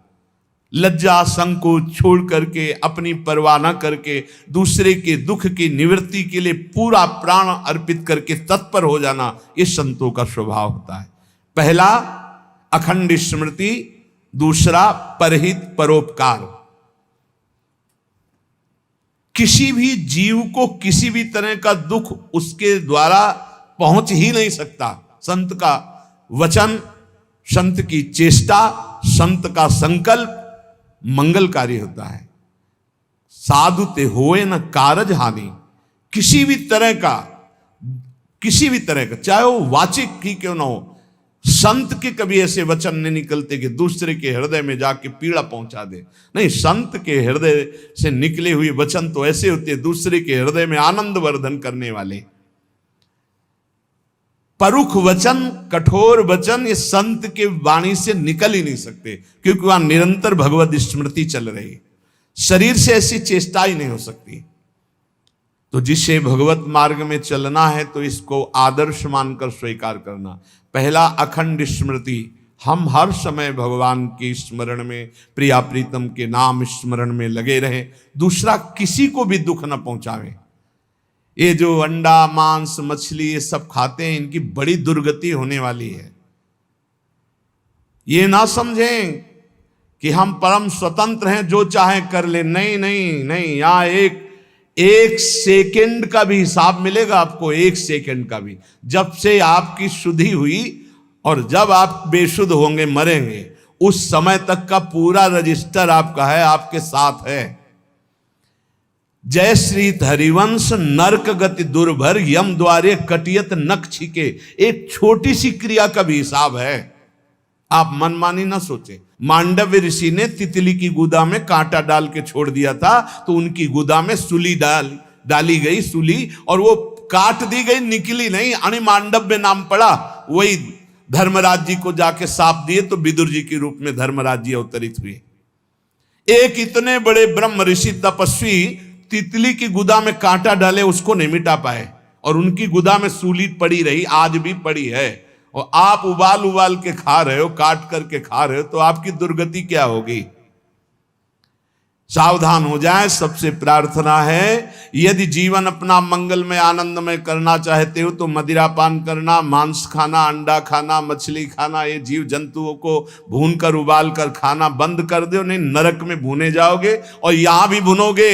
लज्जा संकोच छोड़ करके अपनी परवाह न करके दूसरे के दुख की निवृत्ति के लिए पूरा प्राण अर्पित करके तत्पर हो जाना, ये संतों का स्वभाव होता है। पहला अखंड स्मृति, दूसरा परहित परोपकार। किसी भी जीव को किसी भी तरह का दुख उसके द्वारा पहुंच ही नहीं सकता। संत का वचन, संत की चेष्टा, संत का संकल्प मंगलकारी होता है। साधु ते होए न कारज हानि, किसी भी तरह का चाहे वो वाचिक ही क्यों ना हो, संत के कभी ऐसे वचन नहीं निकलते कि दूसरे के हृदय में जाके पीड़ा पहुंचा दे। नहीं, संत के हृदय से निकले हुए वचन तो ऐसे होते हैं दूसरे के हृदय में आनंद वर्धन करने वाले। परुख वचन, कठोर वचन, ये संत के वाणी से निकल ही नहीं सकते, क्योंकि वहां निरंतर भगवत स्मृति चल रही। शरीर से ऐसी चेष्टा ही नहीं हो सकती। तो जिसे भगवत मार्ग में चलना है तो इसको आदर्श मानकर स्वीकार करना। पहला अखंड स्मृति, हम हर समय भगवान के स्मरण में, प्रिया प्रीतम के नाम स्मरण में लगे रहें। दूसरा, किसी को भी दुख न पहुंचावे। ये जो अंडा मांस मछली ये सब खाते हैं, इनकी बड़ी दुर्गति होने वाली है। ये ना समझें कि हम परम स्वतंत्र हैं, जो चाहे कर ले। नहीं नहीं नहीं, यहां एक सेकंड का भी हिसाब मिलेगा आपको, एक सेकंड का भी। जब से आपकी शुद्धि हुई और जब आप बेशुद्ध होंगे, मरेंगे, उस समय तक का पूरा रजिस्टर आपका है, आपके साथ है। जय श्री हरिवंश नरक गति दुर्भर यम द्वारे कटियत नख छिके, एक छोटी सी क्रिया का भी हिसाब है। आप मनमानी ना सोचे। मांडव्य ऋषि ने तितली की गुदा में कांटा डाल के छोड़ दिया था, तो उनकी गुदा में सूली डाली गई, सूली, और वो काट दी गई, निकली नहीं। अणि मांडव्य नाम पड़ा। वही धर्मराज जी को जाके साप दिए तो विदुर जी के रूप में धर्मराज जी अवतरित हुए। एक इतने बड़े ब्रह्म ऋषि तपस्वी तितली की गुदा में कांटा डाले उसको नहीं मिटा पाए, और उनकी गुदा में सूली पड़ी रही, आज भी पड़ी है, और आप उबाल उबाल के खा रहे हो, काट करके खा रहे हो, तो आपकी दुर्गति क्या होगी? सावधान हो जाएं। सबसे प्रार्थना है, यदि जीवन अपना मंगलमय आनंदमय करना चाहते हो तो मदिरा पान करना, मांस खाना, अंडा खाना, मछली खाना, ये जीव जंतुओं को भून कर उबाल कर खाना बंद कर दो, नहीं नरक में भुने जाओगे, और यहां भी भुनोगे।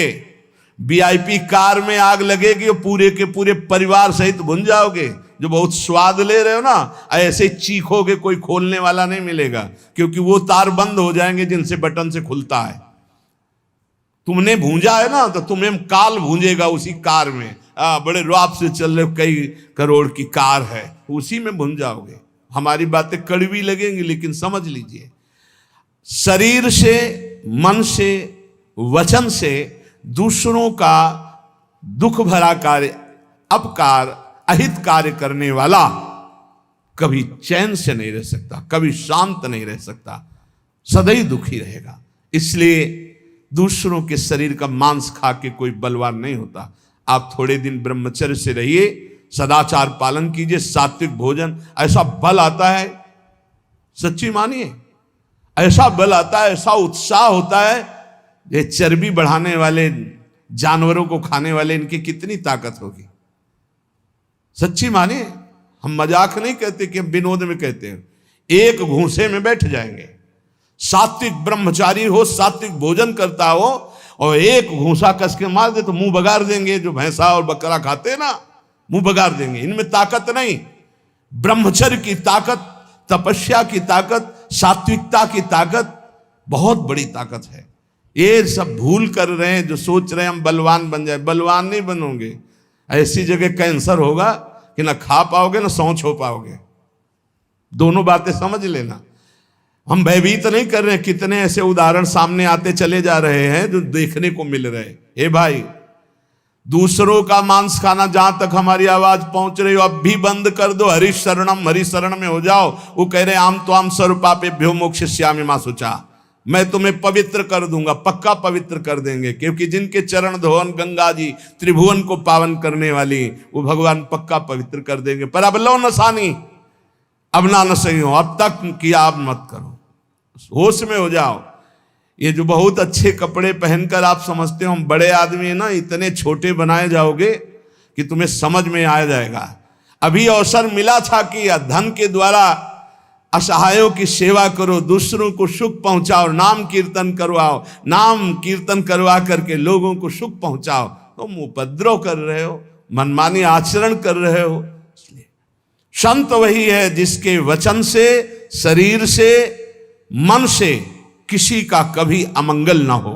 वीआईपी कार में आग लगेगी और पूरे के पूरे परिवार सहित भुन जाओगे। जो बहुत स्वाद ले रहे हो ना, ऐसे चीखोगे, कोई खोलने वाला नहीं मिलेगा, क्योंकि वो तार बंद हो जाएंगे जिनसे बटन से खुलता है। तुमने भूंजा है ना, तो तुम्हें काल भूंजेगा उसी कार में। बड़े रुआब से चल रहे, कई करोड़ की कार है, उसी में भूंज जाओगे। हमारी बातें कड़वी लगेंगी, लेकिन समझ लीजिए, शरीर से, मन से, वचन से दूसरों का दुख भरा कार्य, अपकार, अहित कार्य करने वाला कभी चैन से नहीं रह सकता, कभी शांत नहीं रह सकता, सदैव दुखी रहेगा। इसलिए दूसरों के शरीर का मांस खा के कोई बलवान नहीं होता। आप थोड़े दिन ब्रह्मचर्य से रहिए, सदाचार पालन कीजिए, सात्विक भोजन, ऐसा बल आता है, सच्ची मानिए, ऐसा बल आता है, ऐसा उत्साह होता है। ये चर्बी बढ़ाने वाले जानवरों को खाने वाले, इनकी कितनी ताकत होगी, सच्ची मानिए। हम मजाक नहीं कहते कि हम विनोद में कहते हैं, एक घूंसे में बैठ जाएंगे। सात्विक ब्रह्मचारी हो, सात्विक भोजन करता हो, और एक घूंसा कस के मार दे तो मुंह बगाड़ देंगे। जो भैंसा और बकरा खाते हैं ना, मुंह बगाड़ देंगे। इनमें ताकत नहीं, ब्रह्मचर्य की ताकत, तपस्या की ताकत, सात्विकता की ताकत बहुत बड़ी ताकत है। ये सब भूल कर रहे हैं जो सोच रहे हैं हम बलवान बन जाए। बलवान नहीं बनोगे, ऐसी जगह कैंसर होगा कि ना खा पाओगे ना सौंच हो पाओगे। दोनों बातें समझ लेना। हम भयभीत नहीं कर रहे हैं, कितने ऐसे उदाहरण सामने आते चले जा रहे हैं जो देखने को मिल रहे हैं। ए भाई, दूसरों का मांस खाना जहां तक हमारी आवाज पहुंच रही हो, अब भी बंद कर दो। हरि शरणम, हरि शरण में हो जाओ। वो कह रहे आम तो आम सर्वपापेभ्यो मोक्षयिष्यामि मा शुचा, मैं तुम्हें पवित्र कर दूंगा, पक्का पवित्र कर देंगे, क्योंकि जिनके चरण धोवन गंगा जी त्रिभुवन को पावन करने वाली, वो भगवान पक्का पवित्र कर देंगे। पर अब लो नसानी, अब ना नसई हो, अब तक किया अब मत करो, होश में हो जाओ। ये जो बहुत अच्छे कपड़े पहनकर आप समझते हो हम बड़े आदमी है ना, इतने छोटे बनाए जाओगे कि तुम्हें समझ में आ जाएगा। अभी अवसर मिला था कि धन के द्वारा असहायों की सेवा करो, दूसरों को सुख पहुंचाओ, नाम कीर्तन करवाओ, नाम कीर्तन करवा करके लोगों को सुख पहुंचाओ। तुम उपद्रव कर रहे हो, मनमानी आचरण कर रहे हो। इसलिए संत वही है जिसके वचन से, शरीर से, मन से किसी का कभी अमंगल ना हो।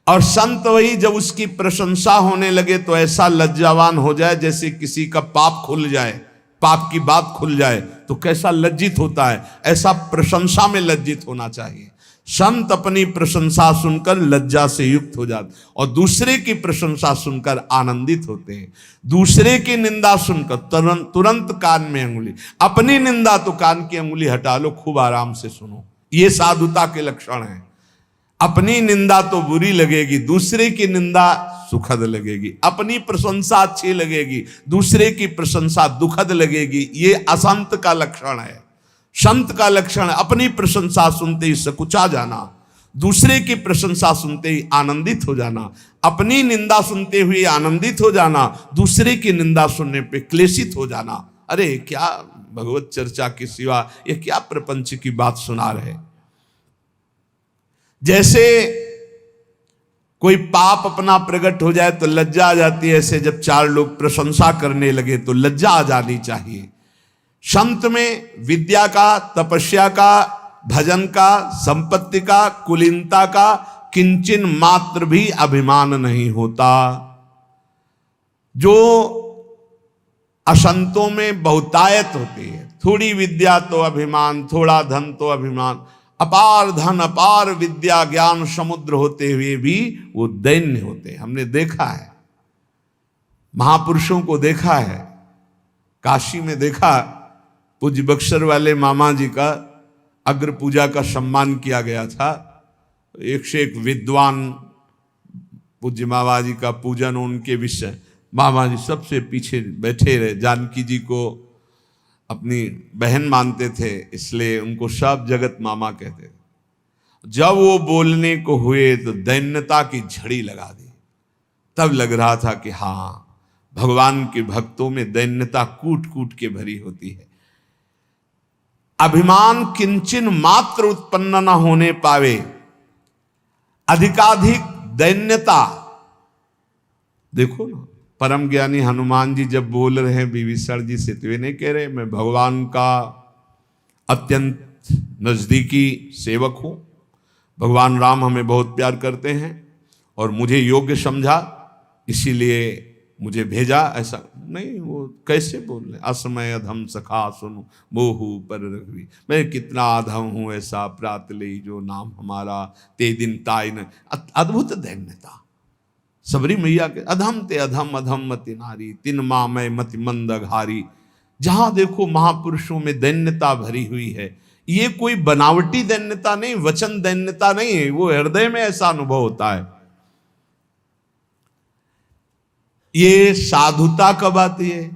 और संत वही जब उसकी प्रशंसा होने लगे तो ऐसा लज्जावान हो जाए जैसे किसी का पाप खुल जाए, पाप की बात खुल जाए तो कैसा लज्जित होता है, ऐसा प्रशंसा में लज्जित होना चाहिए। संत अपनी प्रशंसा सुनकर लज्जा से युक्त हो जाते और दूसरे की प्रशंसा सुनकर आनंदित होते हैं। दूसरे की निंदा सुनकर तुरंत कान में अंगुली, अपनी निंदा तो कान की अंगुली हटा लो, खूब आराम से सुनो। ये साधुता के लक्षण हैं। अपनी निंदा तो बुरी लगेगी, दूसरे की निंदा सुखद लगेगी। अपनी प्रशंसा अच्छी लगेगी, दूसरे की प्रशंसा दुखद लगेगी। ये असंत का लक्षण है। संत का लक्षण है अपनी प्रशंसा सुनते ही सकुचा जाना, दूसरे की प्रशंसा सुनते ही आनंदित हो जाना, अपनी निंदा सुनते हुए आनंदित हो जाना, दूसरे की निंदा सुनने पे क्लेशित हो जाना। अरे क्या भगवत चर्चा के सिवा ये क्या प्रपंच की बात सुना रहे। जैसे कोई पाप अपना प्रकट हो जाए तो लज्जा आ जाती है, ऐसे जब चार लोग प्रशंसा करने लगे तो लज्जा आ जानी चाहिए। संत में विद्या का, तपस्या का, भजन का, संपत्ति का, कुलीनता का किंचन मात्र भी अभिमान नहीं होता। जो असंतों में बहुतायत होती है, थोड़ी विद्या तो अभिमान, थोड़ा धन तो अभिमान, अपार धन अपार विद्या ज्ञान समुद्र होते हुए भी वो दैन्य होते हैं। हमने देखा है, महापुरुषों को देखा है। काशी में देखा, पूज्य बक्सर वाले मामा जी का अग्र पूजा का सम्मान किया गया था। एक से एक विद्वान पूज्य मामा जी का पूजन, उनके विषय, मामा जी सबसे पीछे बैठे रहे। जानकी जी को अपनी बहन मानते थे, इसलिए उनको सब जगत मामा कहते थे। जब वो बोलने को हुए तो दैन्यता की झड़ी लगा दी। तब लग रहा था कि हाँ, भगवान के भक्तों में दैन्यता कूट कूट के भरी होती है। अभिमान किंचन मात्र उत्पन्न न होने पावे, अधिकाधिक दैन्यता। देखो ना, परम ज्ञानी हनुमान जी जब बोल रहे हैं विभीषण जी से, तो वे नहीं कह रहे मैं भगवान का अत्यंत नजदीकी सेवक हूं, भगवान राम हमें बहुत प्यार करते हैं और मुझे योग्य समझा इसीलिए मुझे भेजा, ऐसा नहीं। वो कैसे बोल रहे, असमय अधम सखा सुनु मोहु पर रघुवी, मैं कितना अधम हूं ऐसा प्रात ले जो नाम हमारा, ते दिन ताय न। अद्भुत दैन्यता। सबरी मैया के अधम ते अधम अधम मति नारी, तिन माँ मैं मति मंद घारी। जहां देखो महापुरुषों में दैन्यता भरी हुई है। ये कोई बनावटी दैन्यता नहीं, वचन दैन्यता नहीं है, वो हृदय में ऐसा अनुभव होता है। ये साधुता कब आती है?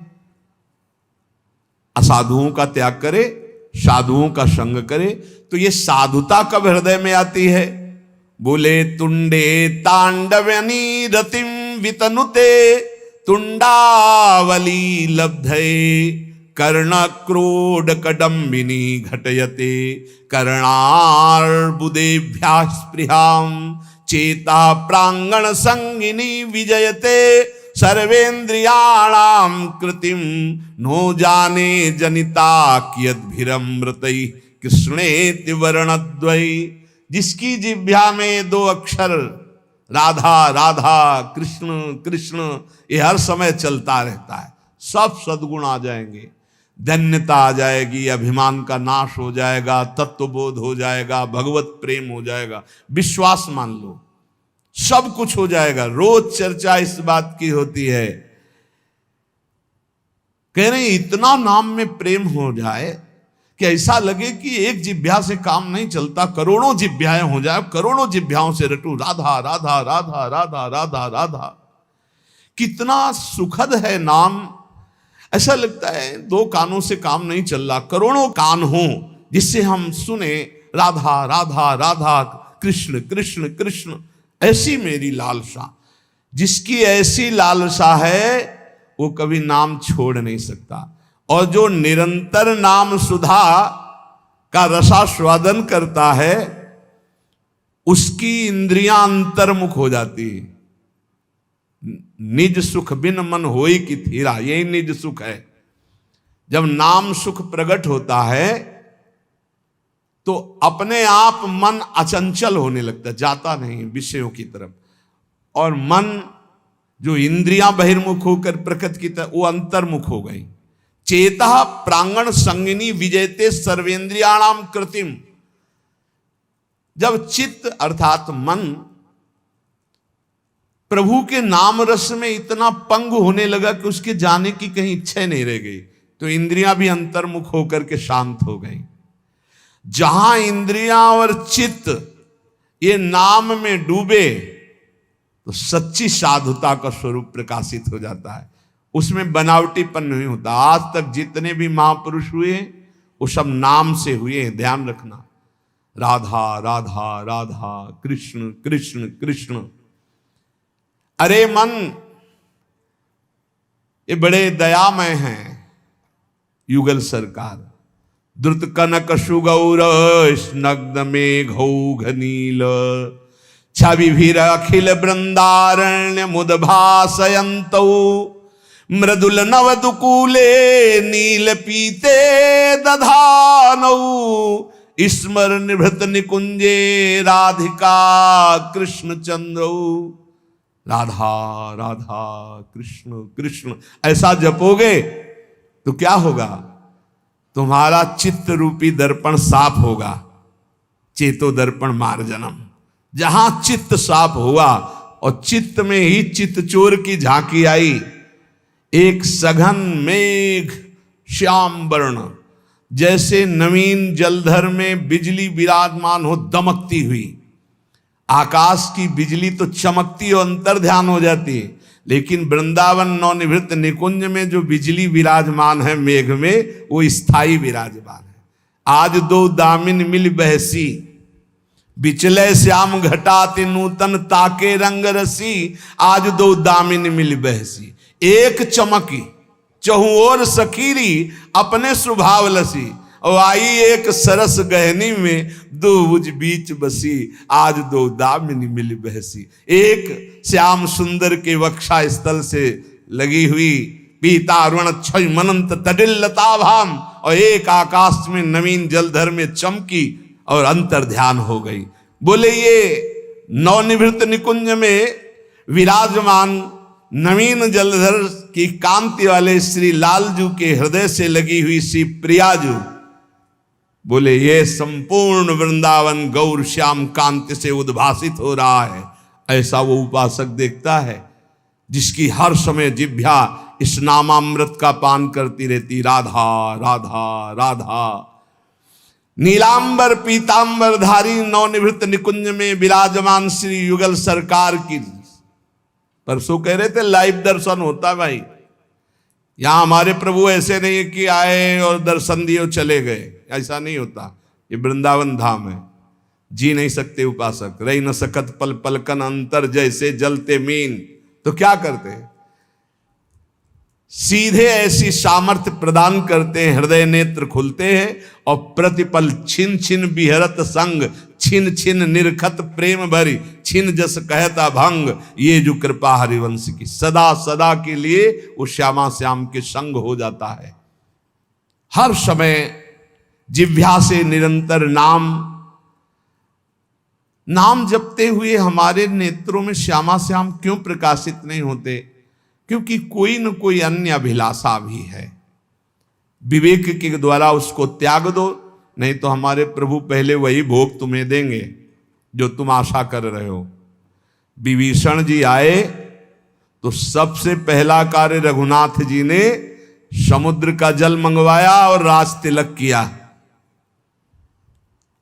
असाधुओं का त्याग करे, साधुओं का संग करे, तो ये साधुता कब हृदय में आती है? बोले तुंडे तांडवनी रतिम वितनुते, तुंडावली लब्धये कर्ण क्रोड कडम्बिनी घटयते, कर्णार्बुदेभ्याः स्पृहां चेता प्रांगण संगिनी विजयते, सर्वेन्द्रियाणां कृतिम नो जाने जनिता कियद्भिरमृतै कृष्णेति वर्णद्वै। जिसकी जिह्वा में दो अक्षर राधा राधा कृष्ण कृष्ण ये हर समय चलता रहता है, सब सद्गुण आ जाएंगे, धन्यता आ जाएगी, अभिमान का नाश हो जाएगा, तत्वबोध हो जाएगा, भगवत प्रेम हो जाएगा, विश्वास मान लो, सब कुछ हो जाएगा। रोज चर्चा इस बात की होती है, कह रहे इतना नाम में प्रेम हो जाए कि ऐसा लगे कि एक जिह्वा से काम नहीं चलता, करोड़ों जिह्वाएं हो जाए, करोड़ों जिह्वाओं से रटू राधा राधा राधा राधा राधा राधा। कितना सुखद है नाम। ऐसा लगता है दो कानों से काम नहीं चल रहा, करोड़ों कान हो जिससे हम सुने राधा राधा राधा कृष्ण कृष्ण कृष्ण। ऐसी मेरी लालसा, जिसकी ऐसी लालसा है वो कभी नाम छोड़ नहीं सकता। और जो निरंतर नाम सुधा का रसास्वादन करता है उसकी इंद्रियां अंतर्मुख हो जाती है। निज सुख बिन मन होई की थीरा, यही निज सुख है। जब नाम सुख प्रकट होता है तो अपने आप मन अचंचल होने लगता है, जाता नहीं विषयों की तरफ, और मन जो इंद्रियां बहिर्मुख होकर प्रकृति की तरफ, वो अंतर्मुख हो गई। चेता प्रांगण संगिनी विजयते सर्वेंद्रियाणाम कृतिम। जब चित्त अर्थात मन प्रभु के नाम रस में इतना पंग होने लगा कि उसके जाने की कहीं इच्छा नहीं रह गई, तो इंद्रियां भी अंतर्मुख होकर के शांत हो गई। जहां इंद्रियां और चित्त ये नाम में डूबे तो सच्ची साधुता का स्वरूप प्रकाशित हो जाता है, उसमें बनावटीपन नहीं होता। आज तक जितने भी महापुरुष हुए वो सब नाम से हुए हैं, ध्यान रखना। राधा राधा राधा कृष्ण कृष्ण कृष्ण। अरे मन, ये बड़े दयामय हैं युगल सरकार। द्रुत कनक सुगौर स्नग्न मेघौघ नील, छविभिर अखिल वृंदारण्य मुदभासयन्तौ, मृदुल नवदुकूले नील पीते दधानौ, स्मर निभृत निकुंजे राधिका कृष्ण चंद्रौ। राधा राधा कृष्ण कृष्ण ऐसा जपोगे तो क्या होगा? तुम्हारा चित्त रूपी दर्पण साफ होगा। चेतो दर्पण मार्जनम। जहां चित्त साफ हुआ और चित्त में ही चित्त चोर की झांकी आई, एक सघन मेघ श्याम वर्ण, जैसे नवीन जलधर में बिजली विराजमान हो दमकती हुई, आकाश की बिजली तो चमकती और अंतर ध्यान हो जाती है, लेकिन वृंदावन नवनिवृत्त निकुंज में जो बिजली विराजमान है मेघ में, वो स्थायी विराजमान है। आज दो दामिन मिल बहसी, बिचले श्याम घटाति नूतन ताके रंग रसी। आज दो दामिन मिल बहसी, एक चमकी चहु ओर सखीरी, अपने स्वभाव लसी। और आई एक सरस गहनी में, दो भुज बीच बसी। आज दो दामिन मिल बहसी, एक श्याम सुंदर के वक्षा स्थल से लगी हुई पीता अरुण क्षय मनंत तडिल लताभाम, और एक आकाश में नवीन जलधर में चमकी और अंतर ध्यान हो गई। बोले ये नवनिवृत्त निकुंज में विराजमान नवीन जलधर की कांति वाले श्री लालजू के हृदय से लगी हुई श्री प्रियाजू, बोले ये संपूर्ण वृंदावन गौर श्याम कांति से उद्भासित हो रहा है। ऐसा वो उपासक देखता है जिसकी हर समय जिह्वा इस नामामृत का पान करती रहती, राधा राधा राधा। नीलांबर पीतांबर धारी नवनिवृत्त निकुंज में विराजमान श्री युगल सरकार की, परसों कह रहे थे लाइव दर्शन होता भाई। यहां हमारे प्रभु ऐसे नहीं है कि आए और दर्शन दिए और चले गए, ऐसा नहीं होता। ये वृंदावन धाम है, जी नहीं सकते उपासक, रही न सकत पल पलकन अंतर जैसे जलते मीन। तो क्या करते हैं, सीधे ऐसी सामर्थ्य प्रदान करते हैं, हृदय नेत्र खुलते हैं और प्रतिपल छिन छिन बिहरत संग, छिन छिन निरखत प्रेम भरी, छिन जस कहता भंग। ये जो कृपा हरिवंश की सदा सदा के लिए वो श्यामा श्याम के संग हो जाता है। हर समय जिह्वा से निरंतर नाम जपते हुए हमारे नेत्रों में श्यामा श्याम क्यों प्रकाशित नहीं होते? क्योंकि कोई न कोई अन्य अभिलाषा भी है। विवेक के द्वारा उसको त्याग दो, नहीं तो हमारे प्रभु पहले वही भोग तुम्हें देंगे जो तुम आशा कर रहे हो। विभीषण जी आए तो सबसे पहला कार्य रघुनाथ जी ने समुद्र का जल मंगवाया और राज तिलक किया।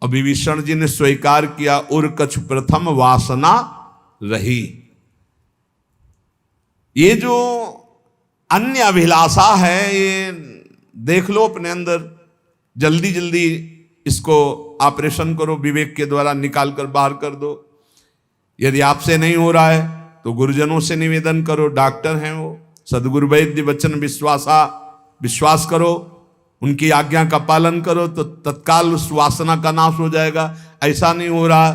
और विभीषण जी ने स्वीकार किया, उर कछु प्रथम वासना रही। ये जो अन्य अभिलाषा है, ये देख लो अपने अंदर, जल्दी जल्दी इसको ऑपरेशन करो, विवेक के द्वारा निकाल कर बाहर कर दो। यदि आपसे नहीं हो रहा है तो गुरुजनों से निवेदन करो, डॉक्टर हैं वो, सदगुरु वैद्य वचन विश्वास करो, उनकी आज्ञा का पालन करो तो तत्काल उस वासना का नाश हो जाएगा। ऐसा नहीं हो रहा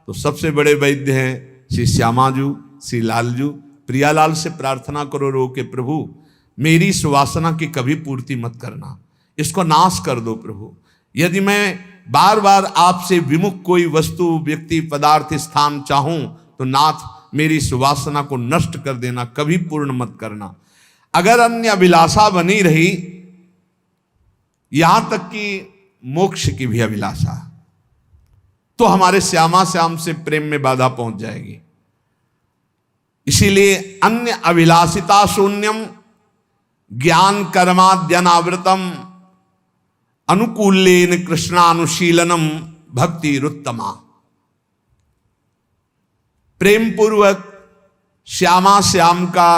तो सबसे बड़े वैद्य हैं श्री श्यामाजू, श्री लालजू। प्रियालाल से प्रार्थना करो रो के, प्रभु मेरी इस वासना की कभी पूर्ति मत करना, इसको नाश कर दो प्रभु। यदि मैं बार बार आपसे विमुख कोई वस्तु, व्यक्ति, पदार्थ, स्थान चाहूं तो नाथ मेरी इस वासना को नष्ट कर देना, कभी पूर्ण मत करना। अगर अन्य अभिलाषा बनी रही, यहां तक कि मोक्ष की भी अभिलाषा, तो हमारे श्यामा श्याम से प्रेम में बाधा पहुंच जाएगी। इसीलिए अन्य अभिलाषिता शून्यम ज्ञान कर्माद्यनावृतम अनुकूलेन कृष्णानुशीलनम भक्ति रुत्तमा। प्रेम पूर्वक श्यामा श्याम का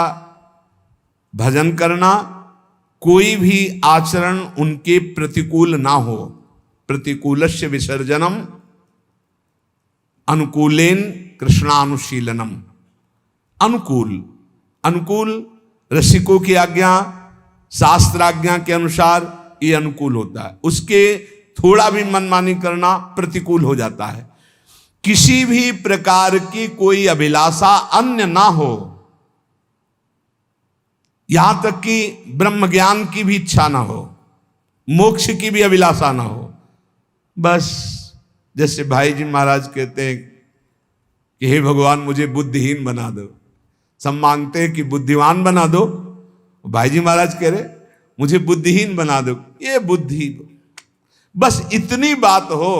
भजन करना, कोई भी आचरण उनके प्रतिकूल ना हो। प्रतिकूलस्य विसर्जनम अनुकूलेन कृष्णानुशीलनम। अनुकूल रसिकों की आज्ञा, शास्त्राज्ञा के अनुसार ये अनुकूल होता है, उसके थोड़ा भी मनमानी करना प्रतिकूल हो जाता है। किसी भी प्रकार की कोई अभिलाषा अन्य ना हो, यहां तक कि ब्रह्म ज्ञान की भी इच्छा ना हो, मोक्ष की भी अभिलाषा ना हो। बस जैसे भाई जी महाराज कहते हैं कि हे भगवान मुझे बुद्धिहीन बना दो, सब मांगते हैं कि बुद्धिमान बना दो, भाई जी महाराज कह रहे मुझे बुद्धिहीन बना दो। ये बुद्धि, बस इतनी बात हो,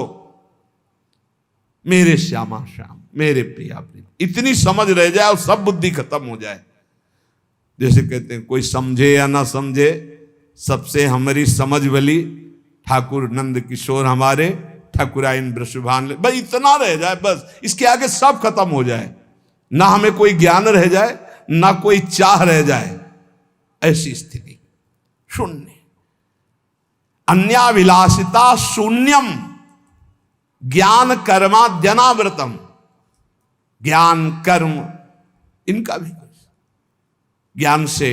मेरे श्यामा श्याम, मेरे प्रिया प्रिय, इतनी समझ रह जाए और सब बुद्धि खत्म हो जाए। जैसे कहते हैं कोई समझे या ना समझे, सबसे हमारी समझ भली, ठाकुर नंद किशोर हमारे ठकुराइन वृषभान, बस इतना रह जाए, बस इसके आगे सब खत्म हो जाए, ना हमें कोई ज्ञान रह जाए, ना कोई चाह रह जाए, ऐसी स्थिति शून्य। अन्याभिलाषिता शून्यम ज्ञान कर्माद्यनावृतम, ज्ञान कर्म इनका भी कुछ, ज्ञान से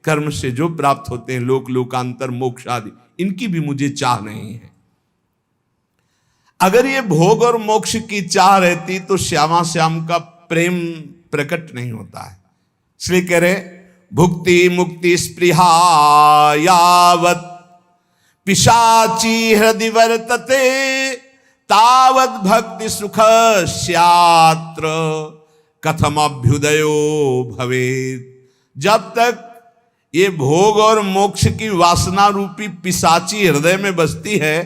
कर्म से जो प्राप्त होते हैं लोक लोकांतर मोक्ष आदि, इनकी भी मुझे चाह नहीं है। अगर ये भोग और मोक्ष की चाह रहती तो श्यामा श्याम का प्रेम प्रकट नहीं होता है। इसलिए कह रहे भुक्ति मुक्ति स्पृहा यावत पिशाची हृदय वर्तते तावत भक्ति सुख स्यात्र कथम अभ्युदयो भवेत्। जब तक ये भोग और मोक्ष की वासना रूपी पिशाची हृदय में बसती है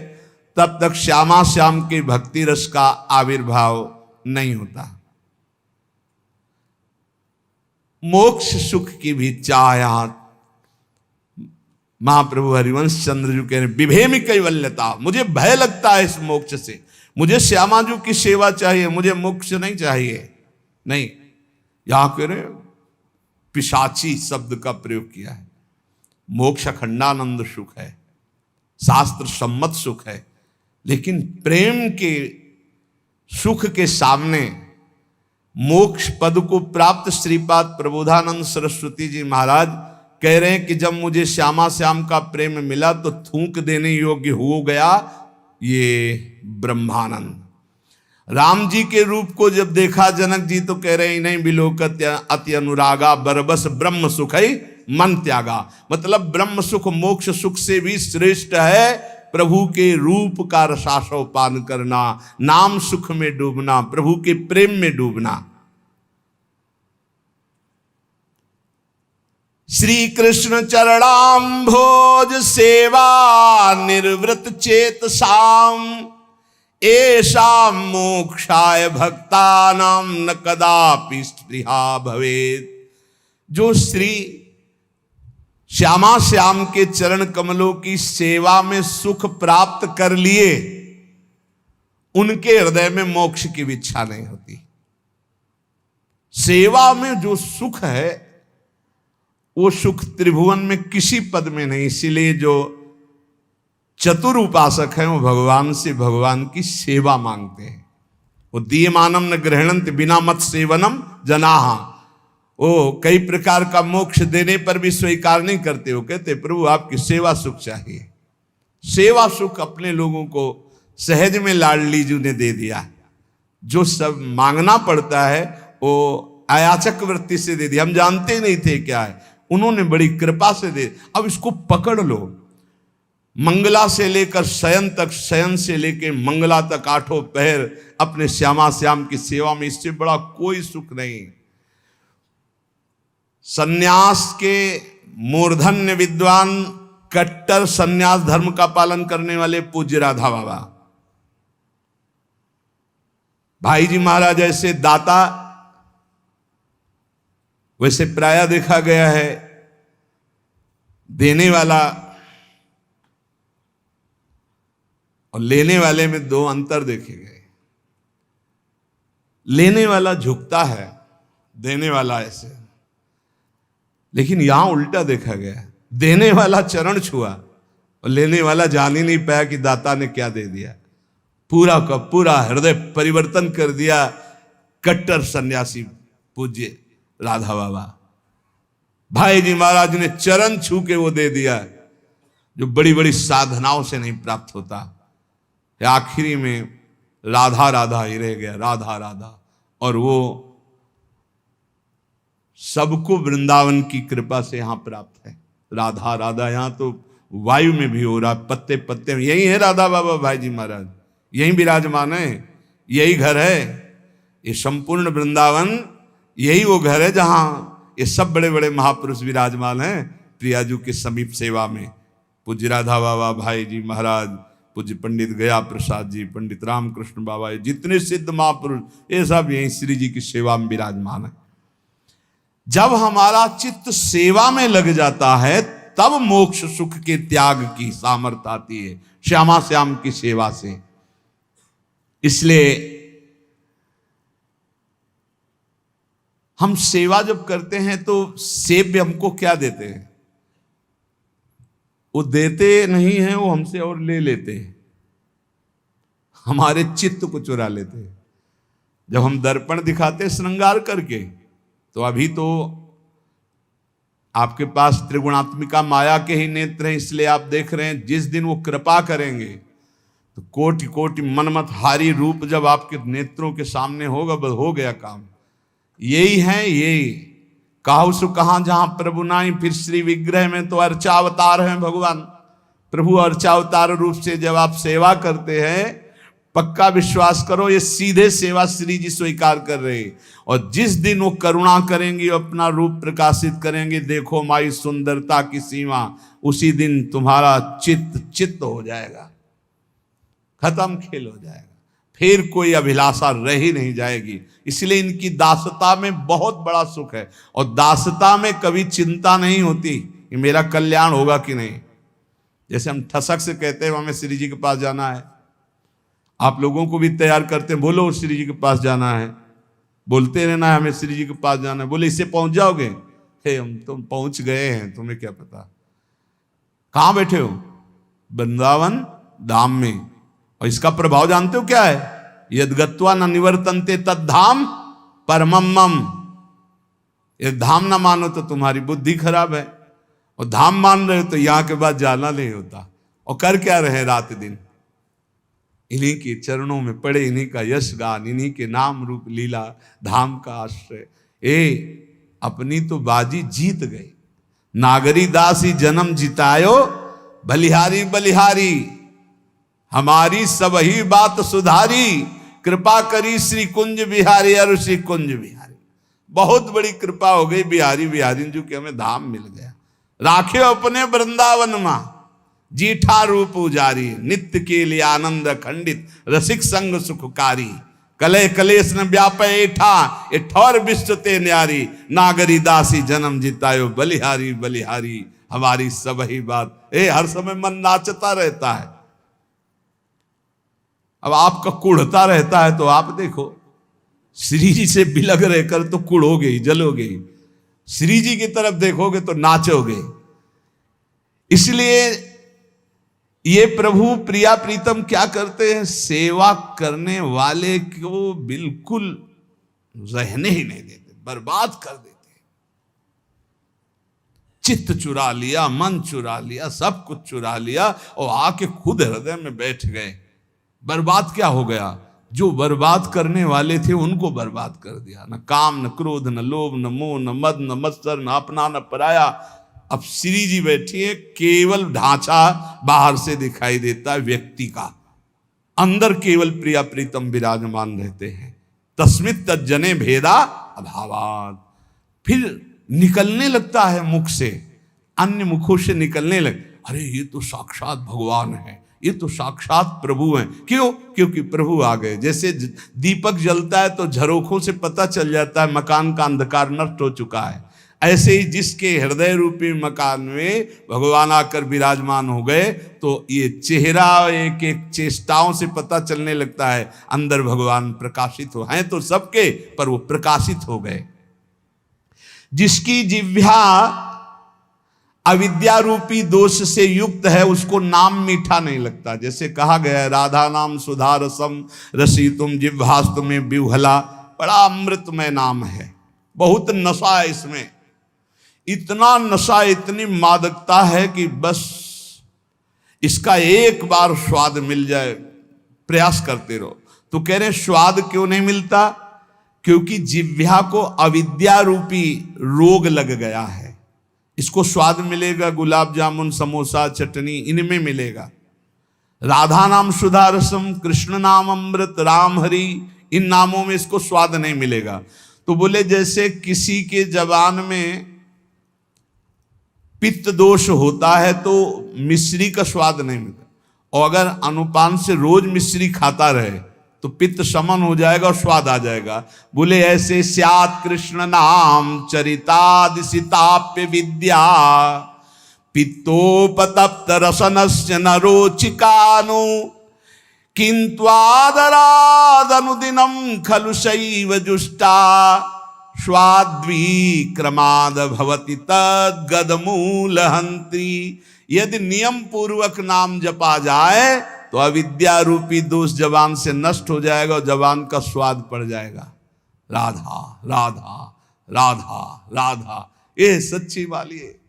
तब तक श्यामा श्याम के भक्ति रस का आविर्भाव नहीं होता। मोक्ष सुख की भी चाह महाप्रभु हरिवंश चंद्र जी कह रहे विभेमी कैवल्यता, मुझे भय लगता है इस मोक्ष से, मुझे श्यामा जी की सेवा चाहिए, मुझे मोक्ष नहीं चाहिए। नहीं, यहां कह रहे पिशाची शब्द का प्रयोग किया है। मोक्ष अखंडानंद सुख है, शास्त्र सम्मत सुख है, लेकिन प्रेम के सुख के सामने मोक्ष पद को प्राप्त श्रीपाद प्रबोधानंद सरस्वती जी महाराज कह रहे हैं कि जब मुझे श्यामा श्याम का प्रेम मिला तो थूक देने योग्य हो गया ये ब्रह्मानंद। राम जी के रूप को जब देखा जनक जी तो कह रहे हैं नहीं बिलोकत अति अनुरागा बरबस ब्रह्म सुख ही मन त्यागा। मतलब ब्रह्म सुख मोक्ष सुख से भी श्रेष्ठ है प्रभु के रूप का रसास्व पान करना, नाम सुख में डूबना, प्रभु के प्रेम में डूबना। श्री कृष्ण चरणाम्भोज सेवा निर्वृत चेत साम ऐसा मोक्षाय भक्तानाम न कदापि स्पृहा भवेत्। जो श्री श्यामा श्याम के चरण कमलों की सेवा में सुख प्राप्त कर लिए उनके हृदय में मोक्ष की इच्छा नहीं होती। सेवा में जो सुख है वो सुख त्रिभुवन में किसी पद में नहीं। इसीलिए जो चतुर उपासक हैं वो भगवान से भगवान की सेवा मांगते हैं। वो दीयमानम न ग्रहणंत बिना मत सेवनम जनाहा, वो कई प्रकार का मोक्ष देने पर भी स्वीकार नहीं करते। वो कहते प्रभु आपकी सेवा सुख चाहिए। सेवा सुख अपने लोगों को सहज में लाडली जी ने दे दिया। जो सब मांगना पड़ता है वो अयाचक वृत्ति से दे दिया। हम जानते नहीं थे क्या है, उन्होंने बड़ी कृपा से दे। अब इसको पकड़ लो। मंगला से लेकर शयन तक, शयन से लेकर मंगला तक आठों पहर अपने श्यामा श्याम की सेवा में, इससे बड़ा कोई सुख नहीं। सन्यास के मूर्धन्य विद्वान कट्टर सन्यास धर्म का पालन करने वाले पूज्य राधा बाबा, भाई जी महाराज ऐसे दाता, वैसे प्राय देखा गया है देने वाला और लेने वाले में दो अंतर देखे गए। लेने वाला झुकता है, देने वाला ऐसे। लेकिन यहां उल्टा देखा गया, देने वाला चरण छुआ और लेने वाला जान ही नहीं पाया कि दाता ने क्या दे दिया। पूरा का पूरा हृदय परिवर्तन कर दिया कट्टर सन्यासी पूज्य राधा बाबा। भाई जी महाराज ने चरण छू के वो दे दिया जो बड़ी बड़ी साधनाओं से नहीं प्राप्त होता। आखिरी में राधा राधा ही रह गया, राधा राधा। और वो सबको वृंदावन की कृपा से यहां प्राप्त है। राधा राधा यहां तो वायु में भी हो रहा, पत्ते पत्ते में। यही है राधा बाबा भाई जी महाराज, यही विराजमान है, यही घर है। ये संपूर्ण वृंदावन यही वो घर है जहां ये सब बड़े बड़े महापुरुष विराजमान हैं प्रियाजू के समीप सेवा में। पूज्य राधा बाबा भाई जी महाराज, पूज्य पंडित गया प्रसाद जी, पंडित रामकृष्ण बाबा, जितने सिद्ध महापुरुष ये सब यही श्री जी की सेवा में विराजमान है। जब हमारा चित्त सेवा में लग जाता है तब मोक्ष सुख के त्याग की सामर्थ्य आती है श्यामा श्याम की सेवा से। इसलिए हम सेवा जब करते हैं तो सेव्य हमको क्या देते हैं? वो देते नहीं है, वो हमसे और ले लेते हैं, हमारे चित्त को चुरा लेते हैं। जब हम दर्पण दिखाते श्रृंगार करके, तो अभी तो आपके पास त्रिगुणात्मिका माया के ही नेत्र हैं, इसलिए आप देख रहे हैं। जिस दिन वो कृपा करेंगे तो कोटि कोटि मनमत हारी रूप जब आपके नेत्रों के सामने होगा, बस हो गया काम। यही है, यही काहू सु कहां जहां प्रभु नाई, फिर श्री विग्रह में तो अर्चावतार हैं भगवान। प्रभु अर्चावतार रूप से जब आप सेवा करते हैं, पक्का विश्वास करो ये सीधे सेवा श्री जी स्वीकार कर रहे हैं। और जिस दिन वो करुणा करेंगे, अपना रूप प्रकाशित करेंगे, देखो माई सुंदरता की सीमा, उसी दिन तुम्हारा चित्त हो जाएगा, खत्म खेल हो जाएगा, फिर कोई अभिलाषा रह ही नहीं जाएगी। इसलिए इनकी दासता में बहुत बड़ा सुख है, और दासता में कभी चिंता नहीं होती कि मेरा कल्याण होगा कि नहीं। जैसे हम ठसक से कहते हैं हमें श्री जी के पास जाना है, आप लोगों को भी तैयार करते हैं, बोलो श्री जी के पास जाना है, बोलते रहना है हमें श्री जी के पास जाना है। बोले इससे पहुंच जाओगे? हे हम तुम पहुंच गए हैं, तुम्हें क्या पता। कहां बैठे हो? वृंदावन धाम में। और इसका प्रभाव जानते हो क्या है? यद्गत्वा न निवर्तन्ते तद्धाम परमम्मम। ये धाम ना मानो तो तुम्हारी बुद्धि खराब है, और धाम मान रहे हो तो यहां के बाद जाना नहीं होता। और कर क्या रहे रात दिन? इन्हीं के चरणों में पड़े, इन्हीं का यश गान, इन्हीं के नाम रूप लीला धाम का आश्रय। अपनी तो बाजी जीत गए। नागरी दासी जन्म जितायो, बलिहारी बलिहारी, हमारी सब ही बात सुधारी, कृपा करी श्री कुंज बिहारी और श्री कुंज बिहारी। बहुत बड़ी कृपा हो गई बिहारी बिहारी जो कि हमें धाम मिल गया। राखे अपने वृंदावन मां, जीठा रूप उजारी, नित्य के लिए आनंद खंडित, रसिक संग सुखकारी, कले कलेश न व्यापे एठा, ए ठौर विश्व ते न्यारी, नागरी दासी जन्म जितायो, बलिहारी बलिहारी, हमारी सब ही बात। हर समय मन नाचता रहता है। अब आपका कुढ़ता रहता है तो आप देखो, श्री जी से बिलग रहकर तो कुढ़ोगे ही, जलोगे ही। श्री जी की तरफ देखोगे तो नाचोगे। इसलिए ये प्रभु प्रिया प्रीतम क्या करते हैं? सेवा करने वाले को बिल्कुल रहने ही नहीं देते, बर्बाद कर देते। चित्त चुरा लिया, मन चुरा लिया, सब कुछ चुरा लिया, और आके खुद हृदय में बैठ गए। बर्बाद क्या हो गया? जो बर्बाद करने वाले थे उनको बर्बाद कर दिया। न काम, न क्रोध, न लोभ, न मोह, न मद, न मत्सर, न अपना, न पराया। अब श्री जी बैठी है, केवल ढांचा बाहर से दिखाई देता है व्यक्ति का, अंदर केवल प्रिया प्रीतम विराजमान रहते हैं। तस्मित तज्जने भेदा अभावात। फिर निकलने लगता है मुख से, अन्य मुखों से निकलने लगे, अरे ये तो साक्षात भगवान है, ये तो साक्षात प्रभु हैं। क्यों? क्योंकि प्रभु आ गए। जैसे दीपक जलता है तो झरोखों से पता चल जाता है मकान का अंधकार नष्ट हो चुका है। ऐसे ही जिसके हृदय रूपी मकान में भगवान आकर विराजमान हो गए, तो ये चेहरा एक एक चेष्टाओं से पता चलने लगता है अंदर भगवान प्रकाशित हो। हैं तो सबके, पर वो प्रकाशित हो गए। जिसकी जिह्वा अविद्या रूपी दोष से युक्त है, उसको नाम मीठा नहीं लगता। जैसे कहा गया है, राधा नाम सुधा रसम रसी तुम जिह्वास्तु में विह्वला। बड़ा अमृतमय नाम है, बहुत नशा है इसमें। इतना नशा, इतनी मादकता है कि बस इसका एक बार स्वाद मिल जाए, प्रयास करते रहो। तो कह रहे स्वाद क्यों नहीं मिलता? क्योंकि जिह्वा को अविद्या रूपी रोग लग गया है। इसको स्वाद मिलेगा गुलाब जामुन, समोसा, चटनी, इनमें मिलेगा। राधा नाम सुधा रसम, कृष्ण नाम अमृत, राम हरि, इन नामों में इसको स्वाद नहीं मिलेगा। तो बोले जैसे किसी के जबान में पित्त दोष होता है तो मिश्री का स्वाद नहीं मिलता, और अगर अनुपान से रोज मिश्री खाता रहे तो पित्त शमन हो जाएगा और स्वाद आ जाएगा। बोले ऐसे स्यात् कृष्ण नाम चरितादिशिताप्य विद्या, पित्तोपतप्त रसनस्य न रोचिकानु। किंत्वादरादनुदिनं खलु शैव जुष्टा स्वाद्वीक्रमाद भवति तद्गदमूलहंत्री। यदि नियम पूर्वक नाम जपा जाए तो अविद्या रूपी दोष जबान से नष्ट हो जाएगा और जबान का स्वाद पड़ जाएगा। राधा राधा राधा राधा, ये सच्ची वाली है।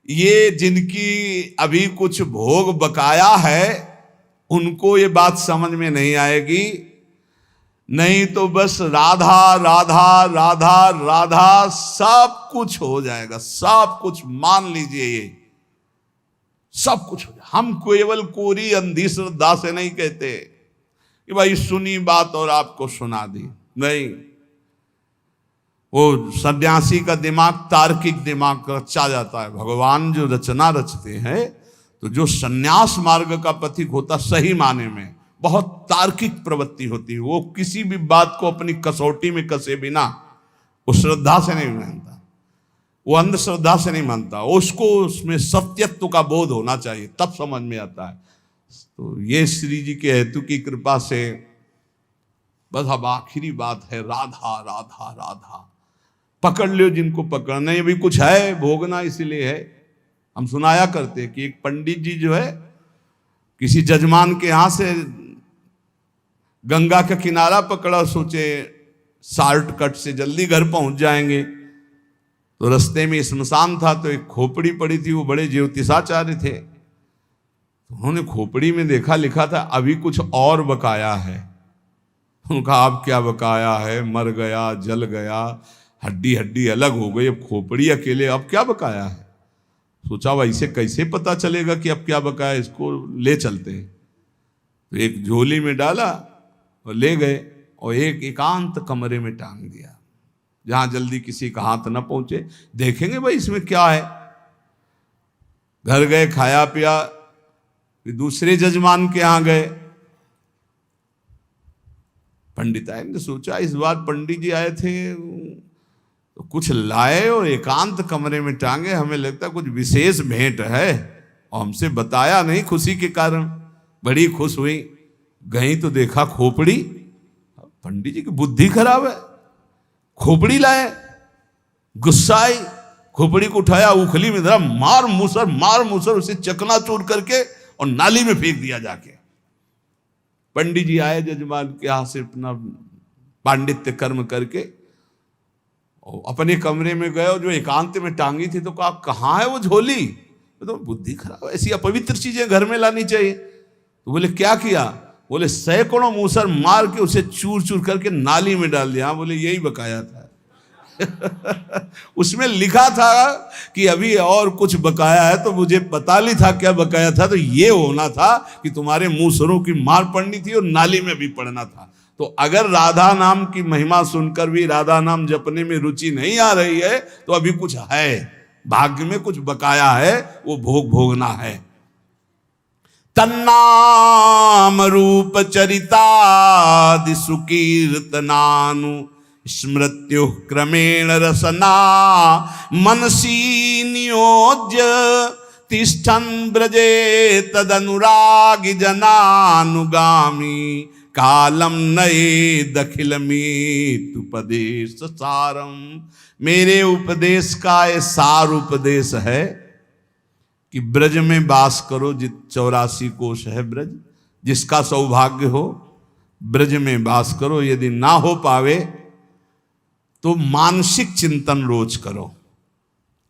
ये जिनकी अभी कुछ भोग बकाया है उनको ये बात समझ में नहीं आएगी, नहीं तो बस राधा राधा राधा राधा सब कुछ हो जाएगा। सब कुछ मान लीजिए, ये सब कुछ हो जाए। हम केवल कोरी अंधी श्रद्धा से नहीं कहते कि भाई सुनी बात और आपको सुना दी, नहीं। वो सन्यासी का दिमाग तार्किक दिमाग रचा जाता है। भगवान जो रचना रचते हैं तो जो सन्यास मार्ग का पथिक होता सही माने में बहुत तार्किक प्रवृत्ति होती है। वो किसी भी बात को अपनी कसौटी में कसे बिना वो श्रद्धा से नहीं मानता, वो अंधश्रद्धा से नहीं मानता। उसको उसमें सत्यत्व का बोध होना चाहिए, तब समझ में आता है। तो ये श्री जी के हेतु की कृपा से बस अब आखिरी बात है, राधा राधा राधा। पकड़ लो जिनको पकड़ना है। भी कुछ है भोगना, इसीलिए है। हम सुनाया करते कि एक पंडित जी जो है किसी जजमान के यहां से गंगा का किनारा पकड़ा, सोचे शॉर्टकट से जल्दी घर पहुंच जाएंगे। तो रास्ते में श्मशान था तो एक खोपड़ी पड़ी थी, वो बड़े ज्योतिषाचार्य थे। उन्होंने खोपड़ी में देखा, लिखा था अभी कुछ और बकाया है। उनका अब क्या बकाया है, मर गया, जल गया, हड्डी हड्डी अलग हो गई, अब खोपड़ी अकेले, अब क्या बकाया है। सोचा वैसे कैसे पता चलेगा कि अब क्या बकाया, इसको ले चलते हैं। तो एक झोली में डाला और ले गए और एक एकांत कमरे में टांग दिया जहां जल्दी किसी का हाथ न पहुंचे। देखेंगे भाई इसमें क्या है। घर गए, खाया पिया, फिर दूसरे जजमान के यहां गए। पंडित आए ने सोचा इस बार पंडित जी आए थे तो कुछ लाए और एकांत कमरे में टांगे, हमें लगता कुछ विशेष भेंट है और हमसे बताया नहीं। खुशी के कारण बड़ी खुश हुई, गई तो देखा खोपड़ी। पंडित जी की बुद्धि खराब है, खोपड़ी लाए। गुस्सा आई, खोपड़ी को उठाया, उखली में धरा, मार मुसर उसे चकनाचूर करके और नाली में फेंक दिया जाके। पंडित जी आए जजमान के यहां से अपना पांडित्य कर्म करके और अपने कमरे में गए और जो एकांत में टांगी थी तो कहा कहाँ है वो झोली। तो बुद्धि खराब, ऐसी अपवित्र चीजें घर में लानी चाहिए। तो बोले क्या किया। बोले सैकड़ों मूसर मार के उसे चूर चूर करके नाली में डाल दिया। बोले यही बकाया था। उसमें लिखा था कि अभी और कुछ बकाया है, तो मुझे पता नहीं था क्या बकाया था। तो ये होना था कि तुम्हारे मूसरों की मार पड़नी थी और नाली में भी पड़ना था। तो अगर राधा नाम की महिमा सुनकर भी राधा नाम जपने में रुचि नहीं आ रही है तो अभी कुछ है, भाग्य में कुछ बकाया है, वो भोग भोगना है। तन्नाम रूप चरितादि सुकीर्तनानु स्मृत्यु क्रमेण रसना मनसी नियोज्य तिष्ठन् ब्रजे तदनुरागी जनानुगामी कालम नये दखिलमीत उपदेश सारम। मेरे उपदेश का ये सार उपदेश है कि ब्रज में वास करो। 84 कोश है ब्रज, जिसका सौभाग्य हो ब्रज में वास करो। यदि ना हो पावे तो मानसिक चिंतन रोज करो।